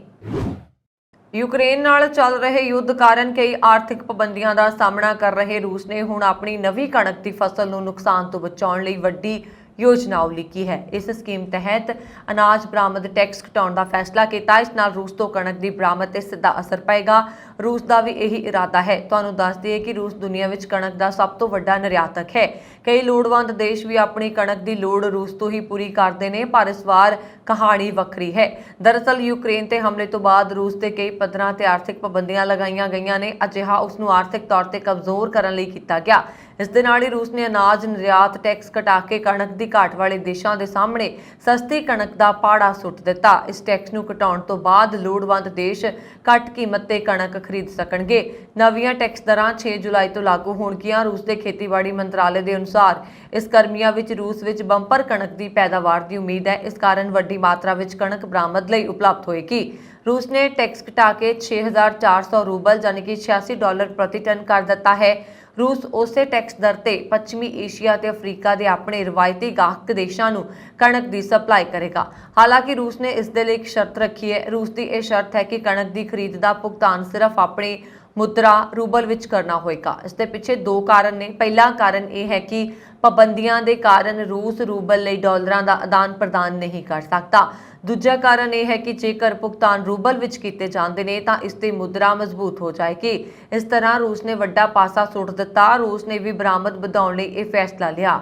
ਯੂਕਰੇਨ ਨਾਲ ਚੱਲ ਰਹੇ ਯੁੱਧ ਕਾਰਨ ਕਈ ਆਰਥਿਕ ਪਾਬੰਦੀਆਂ ਦਾ ਸਾਹਮਣਾ ਕਰ ਰਹੇ ਰੂਸ ਨੇ ਹੁਣ ਆਪਣੀ ਨਵੀਂ ਕਣਕ ਦੀ ਫਸਲ ਨੂੰ ਨੁਕਸਾਨ ਤੋਂ ਬਚਾਉਣ ਲਈ ਵੱਡੀ ਯੋਜਨਾ ਉਲੀਕੀ ਹੈ। ਇਸ ਸਕੀਮ ਤਹਿਤ ਅਨਾਜ ਬਰਾਮਦ ਟੈਕਸ ਘਟਾਉਣ ਦਾ ਫੈਸਲਾ ਕੀਤਾ। ਇਸ ਨਾਲ ਰੂਸ ਤੋਂ ਕਣਕ ਦੀ ਬਰਾਮਦ ਤੇ ਸਿੱਧਾ ਅਸਰ ਪਏਗਾ। ਰੂਸ ਦਾ ਵੀ ਇਹੀ ਇਰਾਦਾ ਹੈ। ਤੁਹਾਨੂੰ ਦੱਸ ਦਈਏ ਕਿ ਰੂਸ ਦੁਨੀਆ ਵਿੱਚ ਕਣਕ ਦਾ ਸਭ ਤੋਂ ਵੱਡਾ ਨਿਰਯਾਤਕ ਹੈ। ਕਈ ਲੋੜਵੰਦ ਦੇਸ਼ ਵੀ ਆਪਣੀ ਕਣਕ ਦੀ ਲੋੜ ਰੂਸ ਤੋਂ ਹੀ ਪੂਰੀ ਕਰਦੇ ਨੇ, ਪਰ ਇਸ ਵਾਰ ਕਹਾਣੀ ਵੱਖਰੀ ਹੈ। ਦਰਅਸਲ ਯੂਕਰੇਨ ਤੇ ਹਮਲੇ ਤੋਂ ਬਾਅਦ ਰੂਸ ਤੇ ਕਈ ਪੱਧਰਾਂ ਤੇ ਆਰਥਿਕ ਪਾਬੰਦੀਆਂ ਲਗਾਈਆਂ ਗਈਆਂ ਨੇ। ਅਜਿਹਾ ਉਸ ਨੂੰ ਆਰਥਿਕ ਤੌਰ ਤੇ ਕਮਜ਼ੋਰ ਕਰਨ ਲਈ ਕੀਤਾ ਗਿਆ। ਇਸ ਦੇ ਨਾਲ ਹੀ ਰੂਸ ਨੇ ਅਨਾਜ ਨਿਰਯਾਤ ਟੈਕਸ ਘਟਾ ਕੇ ਕਣਕ ਦੀ ਘਾਟ ਵਾਲੇ ਦੇਸ਼ਾਂ ਦੇ ਸਾਹਮਣੇ ਸਸਤੀ ਕਣਕ ਦਾ ਪਾੜਾ ਸੁੱਟ ਦਿੱਤਾ। ਇਸ ਟੈਕਸ ਨੂੰ ਘਟਾਉਣ ਤੋਂ ਬਾਅਦ ਲੋੜਵੰਦ ਦੇਸ਼ ਘੱਟ ਕੀਮਤ ਤੇ ਕਣਕ ਖਰੀਦ ਸਕਣਗੇ। ਨਵੀਆਂ ਟੈਕਸ ਦਰਾਂ 6 ਜੁਲਾਈ ਤੋਂ ਲਾਗੂ ਹੋਣਗੀਆਂ। ਰੂਸ ਦੇ ਖੇਤੀਬਾੜੀ ਮੰਤਰਾਲੇ ਦੇ ਅਨੁਸਾਰ ਇਸ ਗਰਮੀਆਂ ਵਿੱਚ ਰੂਸ ਵਿੱਚ ਬੰਪਰ ਕਣਕ ਦੀ ਪੈਦਾਵਾਰ ਦੀ ਉਮੀਦ ਹੈ। ਇਸ ਕਾਰਨ ਵੱਡੀ ਮਾਤਰਾ ਵਿੱਚ ਕਣਕ ਬਰਾਮਦ ਲਈ ਉਪਲਬਧ ਹੋਏਗੀ। ਰੂਸ ਨੇ ਟੈਕਸ ਘਟਾ ਕੇ 6400 ਰੂਬਲ ਯਾਨੀ ਕਿ $86 ਪ੍ਰਤੀ ਟਨ ਕਰ ਦਿੱਤਾ ਹੈ। ਰੂਸ ਉਸੇ ਟੈਕਸ ਦਰ ਤੇ ਪੱਛਮੀ ਏਸ਼ੀਆ ਤੇ ਅਫਰੀਕਾ ਦੇ ਆਪਣੇ ਰਵਾਇਤੀ ਗਾਹਕ ਦੇਸ਼ਾਂ ਨੂੰ ਕਣਕ ਦੀ ਸਪਲਾਈ ਕਰੇਗਾ। ਹਾਲਾਂਕਿ ਰੂਸ ਨੇ ਇਸ ਦੇ ਲਈ ਇੱਕ ਸ਼ਰਤ ਰੱਖੀ ਹੈ। ਰੂਸ ਦੀ ਇਹ ਸ਼ਰਤ ਹੈ ਕਿ ਕਣਕ ਦੀ ਖਰੀਦ ਦਾ ਭੁਗਤਾਨ ਸਿਰਫ ਆਪਣੀ ਮੁਦਰਾ ਰੂਬਲ ਵਿੱਚ ਕਰਨਾ ਹੋਏਗਾ। ਇਸ ਦੇ ਪਿੱਛੇ 2 ਕਾਰਨ ਨੇ। ਪਹਿਲਾ ਕਾਰਨ ਇਹ ਹੈ ਕਿ ਪਾਬੰਦੀਆਂ ਦੇ ਕਾਰਨ ਰੂਸ ਰੂਬਲ ਲਈ ਡਾਲਰਾਂ ਦਾ ਆਦਾਨ ਪ੍ਰਦਾਨ ਨਹੀਂ ਕਰ ਸਕਦਾ। ਦੂਜਾ ਕਾਰਨ ਇਹ ਹੈ ਕਿ ਜੇਕਰ ਭੁਗਤਾਨ ਰੂਬਲ ਵਿੱਚ ਕੀਤੇ ਜਾਂਦੇ ਨੇ ਤਾਂ ਇਸ ਦੀ ਮੁਦਰਾ ਮਜ਼ਬੂਤ ਹੋ ਜਾਏਗੀ। ਇਸ ਤਰ੍ਹਾਂ ਰੂਸ ਨੇ ਵੱਡਾ ਪਾਸਾ ਸੁੱਟ ਦਿੱਤਾ। ਰੂਸ ਨੇ ਵੀ ਬਰਾਮਦ ਵਧਾਉਣ ਲਈ ਇਹ ਫੈਸਲਾ ਲਿਆ।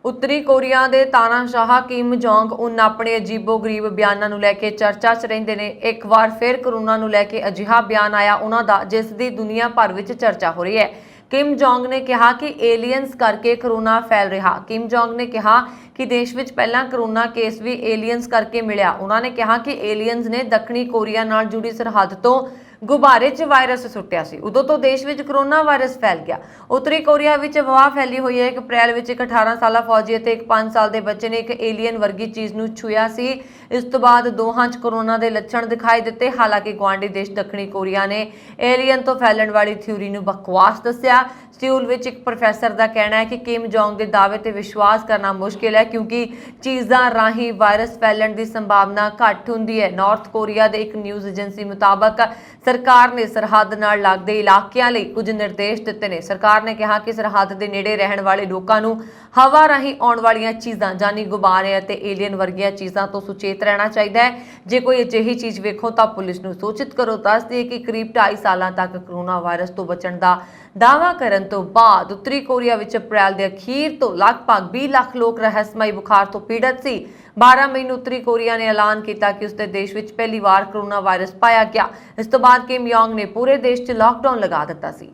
ਉੱਤਰੀ ਕੋਰੀਆ ਦੇ ਤਾਨਾਸ਼ਾਹ ਕਿਮ ਜੋਂਗ ਉਨ ਆਪਣੇ ਅਜੀਬੋ-ਗਰੀਬ ਬਿਆਨਾਂ ਨੂੰ ਲੈ ਕੇ ਚਰਚਾ 'ਚ ਰਹਿੰਦੇ ਨੇ। ਇੱਕ ਵਾਰ ਫਿਰ ਕਰੋਨਾ ਨੂੰ ਲੈ ਕੇ ਅਜਿਹਾ ਬਿਆਨ ਆਇਆ ਉਹਨਾਂ ਦਾ, ਜਿਸ ਦੀ ਦੁਨੀਆ ਭਰ ਵਿੱਚ ਚਰਚਾ ਹੋ ਰਹੀ ਹੈ। ਕਿਮ ਜੋਂਗ ਨੇ ਕਿਹਾ ਕਿ ਏਲੀਅਨਸ ਕਰਕੇ ਕਰੋਨਾ ਫੈਲ ਰਿਹਾ। ਕਿਮ ਜੋਂਗ ਨੇ ਕਿਹਾ ਕਿ ਦੇਸ਼ ਵਿੱਚ ਪਹਿਲਾਂ ਕਰੋਨਾ ਕੇਸ ਵੀ ਏਲੀਅਨਸ ਕਰਕੇ ਮਿਲਿਆ। ਉਹਨਾਂ ਨੇ ਕਿਹਾ ਕਿ ਏਲੀਅਨਸ ਨੇ ਦੱਖਣੀ ਕੋਰੀਆ ਨਾਲ ਜੁੜੀ ਸਰਹੱਦ ਤੋਂ ਗੁਬਾਰੇ 'ਚ ਵਾਇਰਸ ਸੁੱਟਿਆ ਸੀ। ਉਦੋਂ ਤੋਂ ਦੇਸ਼ ਵਿੱਚ ਕਰੋਨਾ ਵਾਇਰਸ ਫੈਲ ਗਿਆ। ਉੱਤਰੀ ਕੋਰੀਆ ਵਿੱਚ ਅਫਵਾਹ ਫੈਲੀ ਹੋਈ ਹੈ ਕਿ ਅਪ੍ਰੈਲ ਵਿੱਚ ਇੱਕ 18 ਸਾਲਾ ਫੌਜੀ ਅਤੇ ਇੱਕ 5 ਸਾਲ ਦੇ ਬੱਚੇ ਨੇ ਇੱਕ ਏਲੀਅਨ ਵਰਗੀ ਚੀਜ਼ ਨੂੰ ਛੂਹਿਆ ਸੀ। ਇਸ ਤੋਂ ਬਾਅਦ ਦੋਹਾਂ 'ਚ ਕਰੋਨਾ ਦੇ ਲੱਛਣ ਦਿਖਾਈ ਦਿੱਤੇ। ਹਾਲਾਂਕਿ ਗੁਆਂਢੀ ਦੇਸ਼ ਦੱਖਣੀ ਕੋਰੀਆ ਨੇ ਏਲੀਅਨ ਤੋਂ ਫੈਲਣ ਵਾਲੀ ਥਿਊਰੀ ਨੂੰ ਬਕਵਾਸ ਦੱਸਿਆ। ਸਿਊਲ ਵਿੱਚ ਇੱਕ ਪ੍ਰੋਫੈਸਰ ਦਾ ਕਹਿਣਾ ਹੈ ਕਿ ਕਿਮ ਜੋਂਗ ਦੇ ਦਾਅਵੇ ਤੇ ਵਿਸ਼ਵਾਸ ਕਰਨਾ ਮੁਸ਼ਕਿਲ ਹੈ, ਕਿਉਂਕਿ ਚੀਜ਼ਾਂ ਰਾਹੀਂ ਵਾਇਰਸ ਫੈਲਣ ਦੀ ਸੰਭਾਵਨਾ ਘੱਟ ਹੁੰਦੀ ਹੈ। ਨਾਰਥ ਕੋਰੀਆ ਦੇ ਇੱਕ ਨਿਊਜ਼ ਏਜੰਸੀ ਮੁਤਾਬਕ ਸਰਕਾਰ ਨੇ ਸਰਹੱਦ ਨਾਲ ਲੱਗਦੇ ਇਲਾਕਿਆਂ ਲਈ ਕੁਝ ਨਿਰਦੇਸ਼ ਦਿੱਤੇ ਨੇ। ਸਰਕਾਰ ਨੇ ਕਿਹਾ ਕਿ ਸਰਹੱਦ ਦੇ ਨੇੜੇ ਰਹਿਣ ਵਾਲੇ ਲੋਕਾਂ ਨੂੰ ਹਵਾ ਰਾਹੀਂ ਆਉਣ ਵਾਲੀਆਂ ਚੀਜ਼ਾਂ ਜਾਨੀ ਗੁਬਾਰੇ ਅਤੇ ਏਲੀਅਨ ਵਰਗੀਆਂ ਚੀਜ਼ਾਂ ਤੋਂ ਸੁਚੇਤ ਰਹਿਣਾ ਚਾਹੀਦਾ ਹੈ। ਜੇ ਕੋਈ ਅਜਿਹੀ ਚੀਜ਼ ਵੇਖੋ ਤਾਂ ਪੁਲਿਸ ਨੂੰ ਸੂਚਿਤ ਕਰੋ। ਦੱਸ ਦਈਏ ਕਿ ਕਰੀਬ 2.5 ਸਾਲਾਂ ਤੱਕ ਕਰੋਨਾ ਵਾਇਰਸ ਤੋਂ ਬਚਣ ਦਾ ਦਾਅਵਾ ਕਰਨ ਤੋਂ ਬਾਅਦ ਉੱਤਰੀ ਕੋਰੀਆ ਵਿੱਚ ਅਪ੍ਰੈਲ ਦੇ ਅਖੀਰ ਤੋਂ ਲਗਭਗ 20 ਲੱਖ ਲੋਕ ਰਹੱਸਮਈ ਬੁਖਾਰ ਤੋਂ ਪੀੜਤ ਸੀ। 12 ਮਈ ਨੂੰ ਉੱਤਰੀ ਕੋਰੀਆ ਨੇ ਐਲਾਨ ਕੀਤਾ ਕਿ ਉਸਦੇ ਦੇਸ਼ ਵਿੱਚ ਪਹਿਲੀ ਵਾਰ ਕਰੋਨਾ ਵਾਇਰਸ ਪਾਇਆ ਗਿਆ। ਇਸ ਤੋਂ ਬਾਅਦ ਕਿਮ ਯੋਂਗ ਨੇ ਪੂਰੇ ਦੇਸ਼ 'ਚ ਲਾਕਡਾਊਨ ਲਗਾ ਦਿੱਤਾ ਸੀ।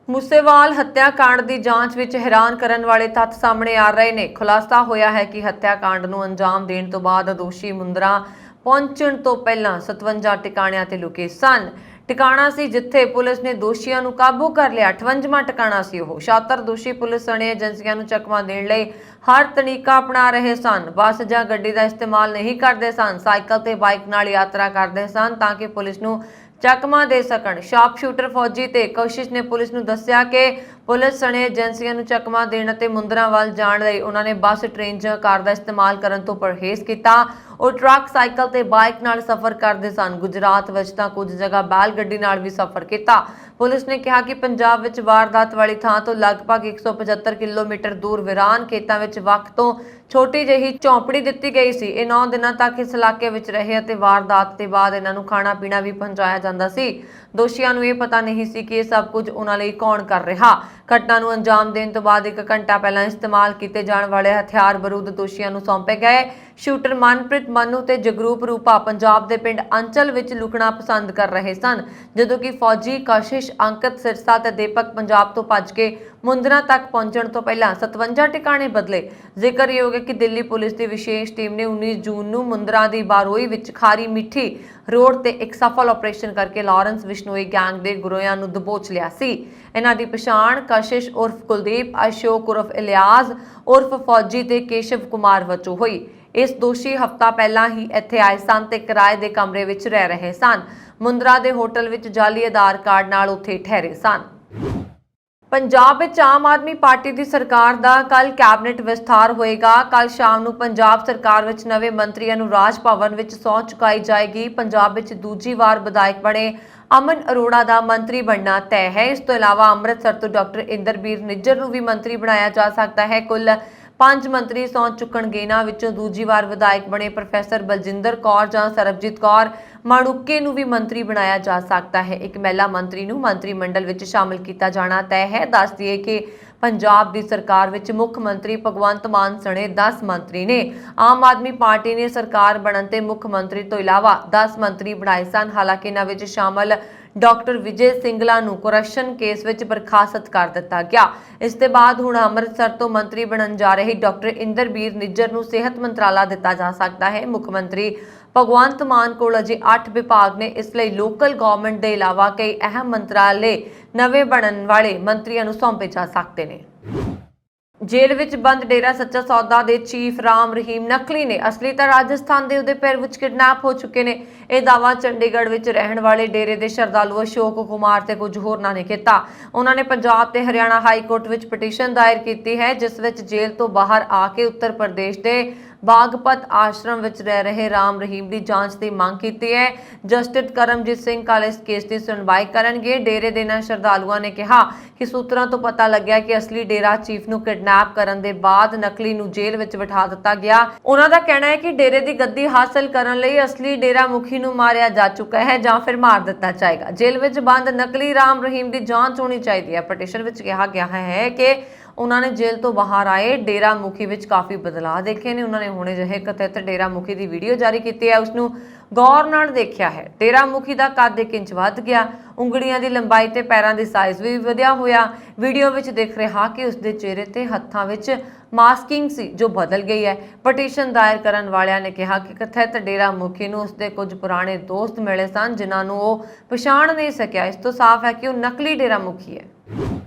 ਮੂਸੇਵਾਲ ਹੱਤਿਆਕਾਂਡ ਦੀ ਜਾਂਚ ਵਿੱਚ ਹੈਰਾਨ ਕਰਨ ਵਾਲੇ ਤੱਥ ਸਾਹਮਣੇ ਆ ਰਹੇ ਨੇ। ਖੁਲਾਸਾ ਹੋਇਆ ਹੈ ਕਿ ਹੱਤਿਆਕਾਂਡ ਨੂੰ ਅੰਜਾਮ ਦੇਣ ਤੋਂ ਬਾਅਦ ਦੋਸ਼ੀ ਮੁੰਦਰਾ ਪਹੁੰਚਣ ਤੋਂ ਪਹਿਲਾਂ 57 ਟਿਕਾਣਿਆਂ ਤੇ ਲੁਕੇ ਸਨ। ਟਿਕਾਣਾ ਸੀ ਜਿੱਥੇ ਪੁਲਿਸ ਨੇ ਦੋਸ਼ੀਆਂ ਨੂੰ ਕਾਬੂ ਕਰ ਲਿਆ। 58ਵਾਂ ਟਿਕਾਣਾ ਸੀ ਉਹ। ਸ਼ਾਤਰ ਦੋਸ਼ੀ ਪੁਲਿਸ ਸਣੇ ਏਜੰਸੀਆਂ ਨੂੰ ਚਕਮਾ ਦੇਣ ਲਈ ਹਰ ਤਰੀਕਾ ਅਪਣਾ ਰਹੇ ਸਨ। ਬੱਸ ਜਾਂ ਗੱਡੀ ਦਾ ਇਸਤੇਮਾਲ ਨਹੀਂ ਕਰਦੇ ਸਨ, ਸਾਈਕਲ ਤੇ ਬਾਈਕ ਨਾਲ ਯਾਤਰਾ ਕਰਦੇ ਸਨ ਤਾਂ ਕਿ ਪੁਲਿਸ ਨੂੰ ਚਕਮਾ ਦੇ ਸਕਣ। ਸ਼ਾਰਪ ਸ਼ੂਟਰ ਫੌਜੀ ਤੇ ਕਸ਼ਿਸ਼ ਨੇ ਪੁਲਿਸ ਨੂੰ ਦੱਸਿਆ ਕਿ ਪੁਲਿਸ ਸਣੇ ਏਜੰਸੀਆਂ ਨੂੰ ਚਕਮਾ ਦੇਣ ਅਤੇ ਮੁੰਦਰਾਂ ਵੱਲ ਜਾਣ ਲਈ ਉਹਨਾਂ ਨੇ ਬੱਸ, ਟ੍ਰੇਨ ਜਾਂ ਕਾਰ ਦਾ ਇਸਤੇਮਾਲ ਕਰਨ ਤੋਂ ਪਰਹੇਜ਼ ਕੀਤਾ। ਉਹ ਟਰੱਕ, ਸਾਈਕਲ ਤੇ ਬਾਈਕ ਨਾਲ ਸਫ਼ਰ ਕਰਦੇ ਸਨ। ਗੁਜਰਾਤ ਵਿੱਚ ਤਾਂ ਕੁਝ ਜਗ੍ਹਾ ਬੈਲ ਗੱਡੀ ਨਾਲ ਵੀ ਸਫ਼ਰ ਕੀਤਾ। ਪੁਲਿਸ ਨੇ ਕਿਹਾ ਕਿ ਪੰਜਾਬ ਵਿੱਚ ਵਾਰਦਾਤ ਵਾਲੀ ਥਾਂ ਤੋਂ ਲਗਭਗ 175 ਕਿਲੋਮੀਟਰ ਦੂਰ ਵੀਰਾਨ ਖੇਤਾਂ ਵਿੱਚ ਵੱਖ ਤੋਂ ਛੋਟੀ ਜਿਹੀ ਝੌਂਪੜੀ ਦਿੱਤੀ ਗਈ ਸੀ। ਇਹ 9 ਦਿਨਾਂ ਤੱਕ ਇਸ ਇਲਾਕੇ ਵਿੱਚ ਰਹੇ ਅਤੇ ਵਾਰਦਾਤ ਦੇ ਬਾਅਦ ਇਹਨਾਂ ਨੂੰ ਖਾਣਾ ਪੀਣਾ ਵੀ ਪਹੁੰਚਾਇਆ ਜਾਂਦਾ ਸੀ। ਦੋਸ਼ੀਆਂ ਨੂੰ ਇਹ ਪਤਾ ਨਹੀਂ ਸੀ ਕਿ ਇਹ ਸਭ ਕੁਝ ਉਹਨਾਂ ਲਈ ਕੌਣ ਕਰ ਰਿਹਾ। ਘਟਨਾ ਨੂੰ ਅੰਜਾਮ ਦੇਣ ਤੋਂ ਬਾਅਦ 1 ਘੰਟਾ ਪਹਿਲਾਂ ਇਸਤੇਮਾਲ ਕੀਤੇ ਜਾਣ ਵਾਲੇ ਹਥਿਆਰ ਬਰੂਦ ਦੋਸ਼ੀਆਂ ਨੂੰ ਸੌਂਪੇ ਗਏ। ਸ਼ੂਟਰ ਮਨਪ੍ਰੀਤ ਮਨੂ ਤੇ ਜਗਰੂਪ ਰੂਪਾ ਪੰਜਾਬ ਦੇ ਪਿੰਡ ਅੰਚਲ ਵਿੱਚ ਲੁਕਣਾ ਪਸੰਦ ਕਰ ਰਹੇ ਸਨ, ਜਦੋਂ ਕਿ ਫੌਜੀ ਕਸ਼ਿਸ਼, ਅੰਕਿਤ ਸਿਰਸਾ ਤੇ ਦੀਪਕ ਪੰਜਾਬ ਤੋਂ ਭੱਜ ਕੇ ਮੁੰਦਰਾ ਤੱਕ ਪਹੁੰਚਣ ਤੋਂ ਪਹਿਲਾਂ 57 ਟਿਕਾਣੇ ਬਦਲੇ। ਜ਼ਿਕਰਯੋਗ ਹੈ ਕਿ ਦਿੱਲੀ ਪੁਲਿਸ ਦੀ ਵਿਸ਼ੇਸ਼ ਟੀਮ ਨੇ 19 ਜੂਨ ਨੂੰ ਮੁੰਦਰਾ ਦੀ ਬਾਰੋਈ ਵਿੱਚ ਖਾਰੀ ਮਿੱਠੀ ਰੋਡ ਤੇ ਇੱਕ ਸਫਲ ਆਪਰੇਸ਼ਨ ਕਰਕੇ ਲਾਰੈਂਸ ਬਿਸ਼ਨੋਈ ਗੈਂਗ ਦੇ ਗੁਰੋਆਂ ਨੂੰ ਦਬੋਚ ਲਿਆ ਸੀ। ਇਹਨਾਂ ਦੀ ਪਛਾਣ ਕਸ਼ਿਸ਼ ਉਰਫ ਕੁਲਦੀਪ, ਅਸ਼ੋਕ ਉਰਫ ਇਲਿਆਸ ਉਰਫ ਫੌਜੀ ਤੇ ਕੇਸ਼ਵ ਕੁਮਾਰ ਵਜੋਂ ਹੋਈ। ਇਸ ਦੋਸ਼ੀ ਹਫ਼ਤਾ ਪਹਿਲਾਂ ਹੀ ਇੱਥੇ ਆਏ ਸਨ ਤੇ ਕਿਰਾਏ ਦੇ ਕਮਰੇ ਵਿੱਚ ਰਹਿ ਰਹੇ ਸਨ। ਮੁੰਦਰਾ ਦੇ ਹੋਟਲ ਵਿੱਚ ਜਾਲੀ ਆਧਾਰ ਕਾਰਡ ਨਾਲ ਉੱਥੇ ਠਹਿਰੇ ਸਨ। ਪੰਜਾਬ ਵਿੱਚ ਆਮ ਆਦਮੀ ਪਾਰਟੀ ਦੀ ਸਰਕਾਰ ਦਾ ਕੱਲ ਕੈਬਨਿਟ ਵਿਸਥਾਰ ਹੋਏਗਾ। ਕੱਲ ਸ਼ਾਮ ਨੂੰ ਪੰਜਾਬ ਸਰਕਾਰ ਵਿੱਚ ਨਵੇਂ ਮੰਤਰੀਆਂ ਨੂੰ ਰਾਜ ਭਵਨ ਵਿੱਚ ਸਹੁੰ ਚੁਕਾਈ ਜਾਏਗੀ। ਪੰਜਾਬ ਵਿੱਚ ਦੂਜੀ ਵਾਰ ਵਿਧਾਇਕ ਬਣੇ ਅਮਨ ਅਰੋੜਾ ਦਾ ਮੰਤਰੀ ਬਣਨਾ ਤੈਅ ਹੈ। ਇਸ ਤੋਂ ਇਲਾਵਾ ਅੰਮ੍ਰਿਤਸਰ ਤੋਂ ਡਾਕਟਰ ਇੰਦਰਬੀਰ ਨਿੱਜਰ ਨੂੰ ਵੀ ਮੰਤਰੀ ਬਣਾਇਆ ਜਾ ਸਕਦਾ ਹੈ। ਕੁੱਲ 5 ਮੰਤਰੀ ਸਹੁੰ ਚੁੱਕਣਗੇ। ਇਹਨਾਂ ਵਿੱਚੋਂ ਦੂਜੀ ਵਾਰ ਵਿਧਾਇਕ ਬਣੇ ਪ੍ਰੋਫੈਸਰ ਬਲਜਿੰਦਰ ਕੌਰ ਜਾਂ ਸਰਬਜੀਤ ਕੌਰ ਮਾਣੂਕੇ ਨੂੰ ਵੀ ਮੰਤਰੀ ਬਣਾਇਆ ਜਾ ਸਕਦਾ ਹੈ। ਇੱਕ ਮਹਿਲਾ ਮੰਤਰੀ ਨੂੰ ਮੰਤਰੀ ਮੰਡਲ ਵਿੱਚ ਸ਼ਾਮਲ ਕੀਤਾ ਜਾਣਾ ਤੈਅ ਹੈ। ਦੱਸ ਦਈਏ ਕਿ ਪੰਜਾਬ ਦੀ ਸਰਕਾਰ ਵਿੱਚ ਮੁੱਖ ਮੰਤਰੀ ਭਗਵੰਤ ਮਾਨ ਸਣੇ 10 ਮੰਤਰੀ ਨੇ। ਆਮ ਆਦਮੀ ਪਾਰਟੀ ਨੇ ਸਰਕਾਰ ਬਣਨ ਤੇ ਮੁੱਖ ਮੰਤਰੀ ਤੋਂ ਇਲਾਵਾ 10 ਮੰਤਰੀ ਬਣਾਏ ਸਨ। ਹਾਲਾਂਕਿ ਇਹਨਾਂ ਵਿੱਚ ਸ਼ਾਮਲ ਡਾਕਟਰ ਵਿਜੇ ਸਿੰਗਲਾ ਨੂੰ ਕਰਪਸ਼ਨ ਕੇਸ ਵਿੱਚ ਬਰਖਾਸਤ ਕਰ ਦਿੱਤਾ ਗਿਆ। ਇਸ ਦੇ ਬਾਅਦ ਹੁਣ ਅੰਮ੍ਰਿਤਸਰ ਤੋਂ ਮੰਤਰੀ ਬਣਨ ਜਾ ਰਹੇ ਡਾਕਟਰ ਇੰਦਰਬੀਰ ਨਿੱਜਰ ਨੂੰ ਸਿਹਤ ਮੰਤਰਾਲਾ ਦਿੱਤਾ ਜਾ ਸਕਦਾ ਹੈ। ਮੁੱਖ ਮੰਤਰੀ ਭਗਵੰਤ ਮਾਨ ਕੋਲ ਅਜੇ 8 ਵਿਭਾਗ ਨੇ। ਇਸ ਲਈ ਲੋਕਲ ਗਵਰਨਮੈਂਟ ਦੇ ਇਲਾਵਾ ਕਈ ਅਹਿਮ ਮੰਤਰਾਲੇ ਨਵੇਂ ਬਣਨ ਵਾਲੇ ਮੰਤਰੀਆਂ ਨੂੰ ਸੌਂਪੇ ਜਾ ਸਕਦੇ ਨੇ। ਜੇਲ੍ਹ ਵਿੱਚ ਬੰਦ ਡੇਰਾ ਸੱਚਾ ਸੌਦਾ ਦੇ ਚੀਫ ਰਾਮ ਰਹੀਮ ਨਕਲੀ ਨੇ। ਅਸਲੀ ਤਾਂ ਰਾਜਸਥਾਨ ਦੇ ਉਦੈਪੁਰ ਵਿੱਚ ਕਿਡਨੈਪ ਹੋ ਚੁੱਕੇ ਨੇ। ਇਹ ਦਾਅਵਾ ਚੰਡੀਗੜ੍ਹ ਵਿੱਚ ਰਹਿਣ ਵਾਲੇ ਡੇਰੇ ਦੇ ਸ਼ਰਧਾਲੂ ਅਸ਼ੋਕ ਕੁਮਾਰ ਤੇ ਕੁਝ ਹੋਰਨਾਂ ਨੇ ਕੀਤਾ। ਉਹਨਾਂ ਨੇ ਪੰਜਾਬ ਤੇ ਹਰਿਆਣਾ ਹਾਈ ਕੋਰਟ ਵਿੱਚ ਪਟੀਸ਼ਨ ਦਾਇਰ ਕੀਤੀ ਹੈ, ਜਿਸ ਵਿੱਚ ਜੇਲ੍ਹ ਤੋਂ ਬਾਹਰ ਆ ਕੇ ਉੱਤਰ ਪ੍ਰਦੇਸ਼ ਦੇ ਬਾਗਪਤ ਆਸ਼ਰਮ ਵਿੱਚ ਰਹਿ ਰਹੇ ਰਾਮ ਰਹੀਮ ਦੀ ਜਾਂਚ ਦੀ ਮੰਗ ਕੀਤੀ ਹੈ। ਜਸਟਿਸ ਕਰਮਜੀਤ ਸਿੰਘ ਕੱਲ੍ਹ ਇਸ ਕੇਸ ਦੀ ਸੁਣਵਾਈ ਕਰਨਗੇ। ਡੇਰੇ ਦੇ ਇਹਨਾਂ ਸ਼ਰਧਾਲੂਆਂ ਨੇ ਕਿਹਾ ਕਿ ਸੂਤਰਾਂ ਤੋਂ ਪਤਾ ਲੱਗਿਆ ਕਿ ਅਸਲੀ ਡੇਰਾ ਚੀਫ ਨੂੰ ਕਿਡਨੈਪ ਕਰਨ ਦੇ ਬਾਅਦ ਨਕਲੀ ਨੂੰ ਜੇਲ੍ਹ ਵਿੱਚ ਬਿਠਾ ਦਿੱਤਾ ਗਿਆ। ਉਹਨਾਂ ਦਾ ਕਹਿਣਾ ਹੈ ਕਿ ਡੇਰੇ ਦੀ ਗੱਦੀ ਹਾਸਲ ਕਰਨ ਲਈ ਅਸਲੀ ਡੇਰਾ ਮੁਖੀ ਨੂੰ ਮਾਰਿਆ ਜਾ ਚੁੱਕਾ ਹੈ ਜਾਂ ਫਿਰ ਮਾਰ ਦਿੱਤਾ ਜਾਏਗਾ। ਜੇਲ੍ਹ ਵਿੱਚ ਬੰਦ ਨਕਲੀ ਰਾਮ ਰਹੀਮ ਦੀ ਜਾਂਚ ਹੋਣੀ ਚਾਹੀਦੀ ਹੈ। ਪਟੀਸ਼ਨ ਵਿੱਚ ਕਿਹਾ ਗਿਆ ਹੈ ਕਿ ਉਹਨਾਂ ਨੇ ਜੇਲ੍ਹ ਤੋਂ ਬਾਹਰ ਆਏ ਡੇਰਾ ਮੁਖੀ ਵਿੱਚ ਕਾਫੀ ਬਦਲਾਅ ਦੇਖੇ ਨੇ। ਉਹਨਾਂ ਨੇ ਹੁਣੇ ਜਿਹੇ ਕਥਿਤ ਡੇਰਾ ਮੁਖੀ ਦੀ ਵੀਡੀਓ ਜਾਰੀ ਕੀਤੀ ਹੈ, ਉਸ ਨੂੰ ਗੌਰ ਨਾਲ ਦੇਖਿਆ ਹੈ। ਡੇਰਾ ਮੁਖੀ ਦਾ ਕੱਦ 1 ਇੰਚ ਵੱਧ ਗਿਆ, ਉਂਗਲੀਆਂ ਦੀ ਲੰਬਾਈ ਤੇ ਪੈਰਾਂ ਦੀ ਸਾਈਜ਼ ਵੀ ਵਧਿਆ ਹੋਇਆ। ਵੀਡੀਓ ਵਿੱਚ ਦਿਖ ਰਿਹਾ ਕਿ ਉਸ ਦੇ ਚਿਹਰੇ ਤੇ ਹੱਥਾਂ ਵਿੱਚ ਮਾਸਕਿੰਗ ਸੀ ਜੋ ਬਦਲ ਗਈ ਹੈ। ਪਟੀਸ਼ਨ ਦਾਇਰ ਕਰਨ ਵਾਲਿਆਂ ਨੇ ਕਿਹਾ ਕਿ ਕਥਿਤ ਡੇਰਾ ਮੁਖੀ ਨੂੰ ਉਸਦੇ ਕੁਝ ਪੁਰਾਣੇ ਦੋਸਤ ਮਿਲੇ ਸਨ ਜਿਨ੍ਹਾਂ ਨੂੰ ਉਹ ਪਛਾਣ ਨਹੀਂ ਸਕਿਆ। ਇਸ ਤੋਂ ਸਾਫ਼ ਹੈ ਕਿ ਉਹ ਨਕਲੀ ਡੇਰਾ ਮੁਖੀ ਹੈ।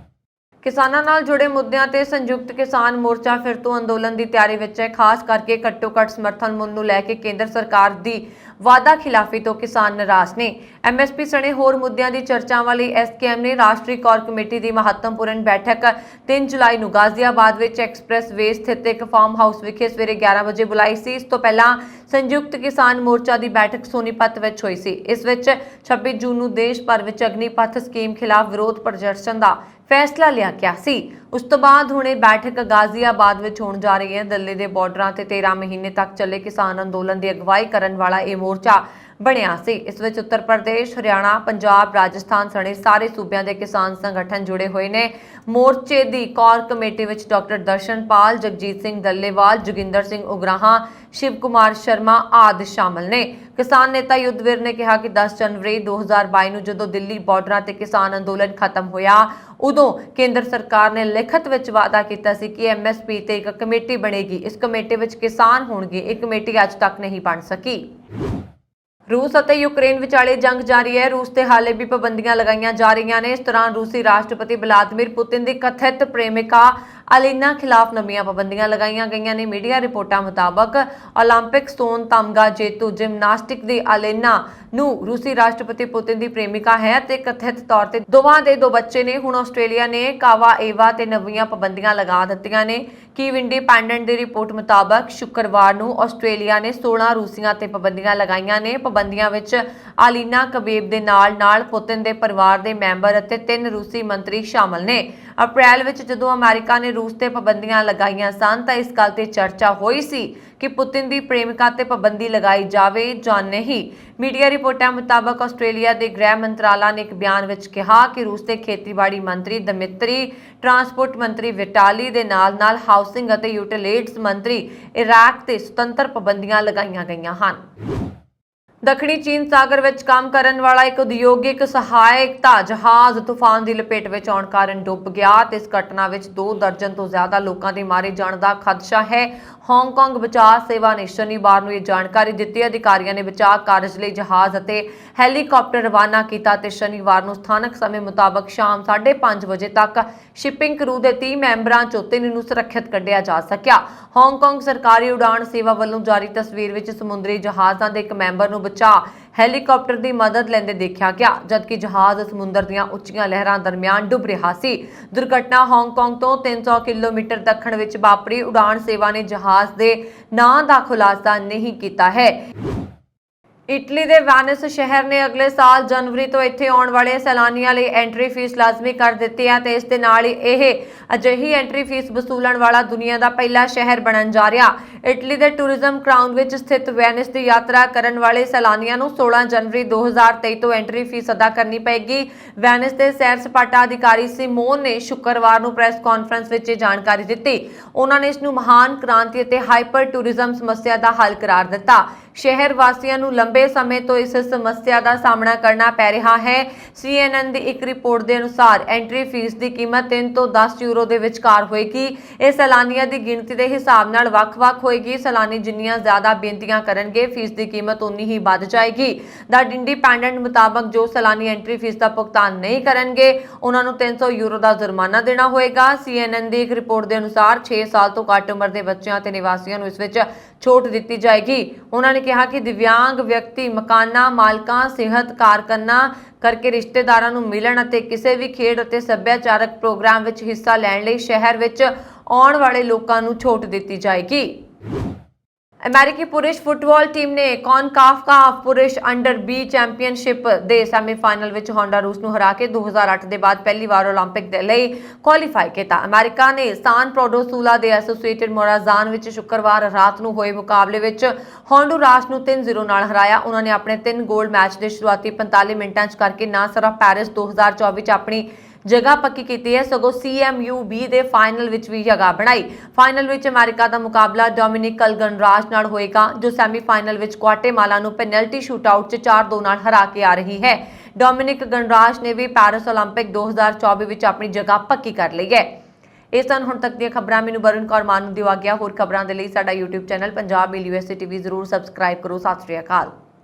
ਕਿਸਾਨਾਂ ਨਾਲ ਜੁੜੇ ਮੁੱਦਿਆਂ ਤੇ ਸੰਯੁਕਤ ਕਿਸਾਨ ਮੋਰਚਾ ਫਿਰ ਤੋਂ ਅੰਦੋਲਨ ਦੀ ਤਿਆਰੀ ਵਿੱਚ ਹੈ। ਖਾਸ ਕਰਕੇ ਘੱਟੋ-ਘੱਟ ਸਮਰਥਨ ਮੁੱਲ ਨੂੰ ਲੈ ਕੇ ਕੇਂਦਰ ਸਰਕਾਰ ਦੀ ਵਾਅਦਾ ਖਿਲਾਫੀ ਤੋਂ ਕਿਸਾਨ ਨਾਰਾਜ਼ ਨੇ। ਐਮਐਸਪੀ ਸਣੇ ਹੋਰ ਮੁੱਦਿਆਂ ਦੀ ਚਰਚਾਵਾਂ ਲਈ ਐਸਕੇਐਮ ਨੇ ਰਾਸ਼ਟਰੀ ਕੋਰ ਕਮੇਟੀ ਦੀ ਮਹੱਤਵਪੂਰਨ ਬੈਠਕ 3 ਜੁਲਾਈ ਨੂੰ ਗਾਜ਼ੀਆਬਾਦ ਵਿੱਚ ਐਕਸਪ੍ਰੈਸ ਵੇ ਸਥਿਤ ਇੱਕ ਫਾਰਮ ਹਾਊਸ ਵਿਖੇ ਸਵੇਰੇ 11 ਵਜੇ ਬੁਲਾਈ ਸੀ। ਇਸ ਤੋਂ ਪਹਿਲਾਂ ਸੰਯੁਕਤ ਕਿਸਾਨ ਮੋਰਚਾ ਦੀ ਬੈਠਕ ਸੋਨੀਪਤ ਵਿੱਚ ਹੋਈ ਸੀ। ਇਸ ਵਿੱਚ 26 ਜੂਨ ਨੂੰ ਦੇਸ਼ ਭਰ ਵਿੱਚ ਅਗਨੀਪਥ ਸਕੀਮ ਖਿਲਾਫ ਵਿਰੋਧ ਪ੍ਰਦਰਸ਼ਨ ਦਾ ਫੈਸਲਾ ਲਿਆ ਗਿਆ ਸੀ। ਉਸ ਤੋਂ ਬਾਅਦ ਹੁਣ ਇਹ ਬੈਠਕ ਗਾਜ਼ੀਆਬਾਦ ਵਿੱਚ ਹੋਣ ਜਾ ਰਹੀ ਹੈ। ਦਿੱਲੀ ਦੇ ਬਾਰਡਰਾਂ ਤੇ 13 ਮਹੀਨੇ ਤੱਕ ਚੱਲੇ ਕਿਸਾਨ ਅੰਦੋਲਨ ਦੀ ਅਗਵਾਈ ਕਰਨ ਵਾਲਾ ਇਹ ਮੋਰਚਾ ਬਣਿਆ ਸੀ। ਇਸ ਵਿੱਚ ਉੱਤਰ ਪ੍ਰਦੇਸ਼, ਹਰਿਆਣਾ, ਪੰਜਾਬ, ਰਾਜਸਥਾਨ ਸਣੇ ਸਾਰੇ ਸੂਬਿਆਂ ਦੇ ਕਿਸਾਨ ਸੰਗਠਨ ਜੁੜੇ ਹੋਏ ਨੇ। ਮੋਰਚੇ ਦੀ ਕੋਰ ਕਮੇਟੀ ਵਿੱਚ ਡਾਕਟਰ ਦਰਸ਼ਨਪਾਲ, ਜਗਜੀਤ ਸਿੰਘ ਦੱਲੇਵਾਲ, ਜੋਗਿੰਦਰ ਸਿੰਘ ਉਗਰਾਹਾਂ, ਸ਼ਿਵ ਕੁਮਾਰ ਸ਼ਰਮਾ ਆਦਿ ਸ਼ਾਮਲ ਨੇ। ਕਿਸਾਨ ਨੇਤਾ ਯੁੱਧਵੀਰ ਨੇ ਕਿਹਾ ਕਿ 10 ਜਨਵਰੀ 2022 ਨੂੰ ਜਦੋਂ ਦਿੱਲੀ ਬਾਰਡਰਾਂ ਤੇ ਕਿਸਾਨ ਅੰਦੋਲਨ ਖਤਮ ਹੋਇਆ, ਉਦੋਂ ਕੇਂਦਰ ਸਰਕਾਰ ਨੇ ਲਿਖਤ ਵਿੱਚ ਵਾਅਦਾ ਕੀਤਾ ਸੀ ਕਿ ਐਮਐਸਪੀ ਤੇ ਇੱਕ ਕਮੇਟੀ ਬਣੇਗੀ। ਇਸ ਕਮੇਟੀ ਵਿੱਚ ਕਿਸਾਨ ਹੋਣਗੇ। ਇਹ ਕਮੇਟੀ ਅੱਜ ਤੱਕ ਨਹੀਂ ਬਣ ਸਕੀ। रूस ਅਤੇ यूक्रेन ਵਿਚਾਲੇ जंग जारी है। रूस ਤੇ ਹਾਲੇ भी पाबंदियां लगाईਆਂ जा रही ਨੇ। इस दौरान रूसी राष्ट्रपति व्लादिमीर पुतिन की कथित प्रेमिका अलीना खिलाफ नवीं पाबंदियां लगाईਆਂ गईਆਂ ਨੇ। मीडिया रिपोर्टां मुताबक ओलंपिक सोन तमगा जेतू जिमनास्टिक की अलीना रूसी राष्ट्रपति पुतिन की प्रेमिका है ते कथित तौर ते दोवां दे दो बच्चे ने। हुण आस्ट्रेलिया ने कावाएवा ते नवीं पाबंदियां लगा दित्तियां ने। कीव इंडिपेंडेंट की रिपोर्ट मुताबक शुक्रवार नूं आस्ट्रेलिया ने 16 रूसियां ते पाबंदियां लगाईਆਂ ने। पाबंदियां विच अलीना कबेब दे नाल पुतिन दे परिवार दे मैंबर अते 3 रूसी मंत्री शामिल ने। अप्रैल विच जदों अमेरिका ने रूस ते पाबंदियां लगाईਆਂ सन तां इस गल ते चर्चा होई सी कि पुतिन की प्रेमिका ते पाबंदी लगाई जावे जां नहीं। मीडिया रिपोर्टां मुताबक आस्ट्रेलिया के गृह मंत्रालय ने एक बयान विच कहा कि रूस के खेतीबाड़ी मंत्री दमित्री, ट्रांसपोर्ट मंत्री विटाली दे नाल हाउसिंग अते यूटिलिटीज मंत्री इराक ते सुतंत्र पाबंदियां लगाईਆਂ गईਆਂ ਹਨ। दक्षिणी चीन सागर विच काम करन वाला एक उद्योगिक सहायता जहाज तूफान की लपेट में आउण कारण डुब गया। इस घटना विच 2 दर्जन तो ज्यादा लोगों के मारे जाने का खदशा है। हांगकांग बचाव सेवा ने शनिवार को यह जानकारी दी। अधिकारियों ने बचाव कार्य लई जहाज अते हैलीकॉप्टर रवाना किया ते शनिवार को स्थानक समय मुताबक शाम 5:30 बजे तक शिपिंग क्रू के 30 मैंबरों चों 3 नूं सुरक्षित कढ़िया जा सकिया। हांगकांग सरकारी उड़ान सेवा वालों जारी तस्वीर विच समुद्री जहाज़ां दे एक मैंबर नूं बचा हैलीकॉप्टर की मदद लेंदे देखा गया, जबकि जहाज समुद्र दीआं उच्चियां लहरां दरमियान डुब रहा सी। दुर्घटना हांगकांग तो 300 किलोमीटर दक्षिण विच वापरी। उड़ान सेवा ने जहाज के नां दा खुलासा नहीं किया है। इटली के वेनिस शहर ने अगले साल जनवरी तो इत्थे आने वाले सैलानियों लिए एंट्री फीस लाजमी कर दी है। इस दे नाल ही यह अजिही एंट्री फीस वसूलण वाला दुनिया का पहला शहर बनन जा रहा। इटली के टूरिज्म क्राउन विच स्थित वेनिस की यात्रा करने वाले सैलानियों को 16 जनवरी 2023 तो एंट्री फीस अदा करनी पेगी। वेनिस के सैर सपाटा अधिकारी सिमोन ने शुक्रवार को प्रेस कॉन्फ्रेंस में जानकारी दी। उन्होंने इसनूं महान क्रांति और हाइपर टूरिज्म समस्या का हल करार दिता। शहर वासियों को लंबे समय तो इस समस्या का सामना करना पै रहा है। CNN की एक रिपोर्ट के अनुसार एंट्री फीस की कीमत 3 तो 10 यूरो के विचकार होएगी। यह सैलानियों की गिनती के हिसाब नाल वख-वख होएगी। सैलानी जिन्नियां ज्यादा बेनतियां करनगे फीस की कीमत उन्नी ही बढ़ जाएगी। द इंडिपेंडेंट मुताबक जो सैलानी एंट्री फीस का भुगतान नहीं करेंगे उन्होंने 300 यूरो का जुर्माना देना होएगा। CNN की एक रिपोर्ट के अनुसार 6 साल तो घट उम्र के बच्चों और निवासियों को इस विच छूट दी जाएगी। उन्होंने कहा कि दिव्यांग व्यक्ति मकाना मालकां सेहत कारकना करके रिश्तेदारों को मिलन और किसी भी खेड और सभ्याचारक प्रोग्राम में हिस्सा लैण लई शहर में आने वाले लोगों को छूट दी जाएगी। अमेरिकी पुरुष फुटबॉल टीम ने कॉनकाफ पुरुष अंडर 20 चैंपीयनशिप के सैमीफाइनल में होंडारूस को हरा के 2008 के बाद पहली बार ओलंपिक के लिए क्वालीफाई किया। अमेरिका ने सान पेड्रो सूला के एसोसिएटेड मोराजान में शुक्रवार रात को हुए मुकाबले में होंडुरास को 3-0 नाल हराया। उन्होंने अपने 3 गोल मैच के शुरुआती 45 मिनटों करके न सिर्फ पेरिस 2024 अपनी जगह पक्की की है सगों CMUB के फाइनल विच भी जगह बनाई। फाइनल विच अमेरिका का मुकाबला डोमिनिक गणराज नाल होएगा जो सैमीफाइनल विच ग्वाटेमाला नूं पेनल्टी शूटआउट 4-2 नाल हरा के आ रही है। डोमिनिक गणराज ने भी पेरिस ओलंपिक 2024 विच अपनी जगह पक्की कर ली है। इस सन हुण तक दी खबरां मैनूं वरुण कौर मान नूं दिओ आग्या। होर खबरां दे लई साडा YouTube channel Punjab mail USA TV जरूर सबसक्राइब करो। सत श्री अकाल।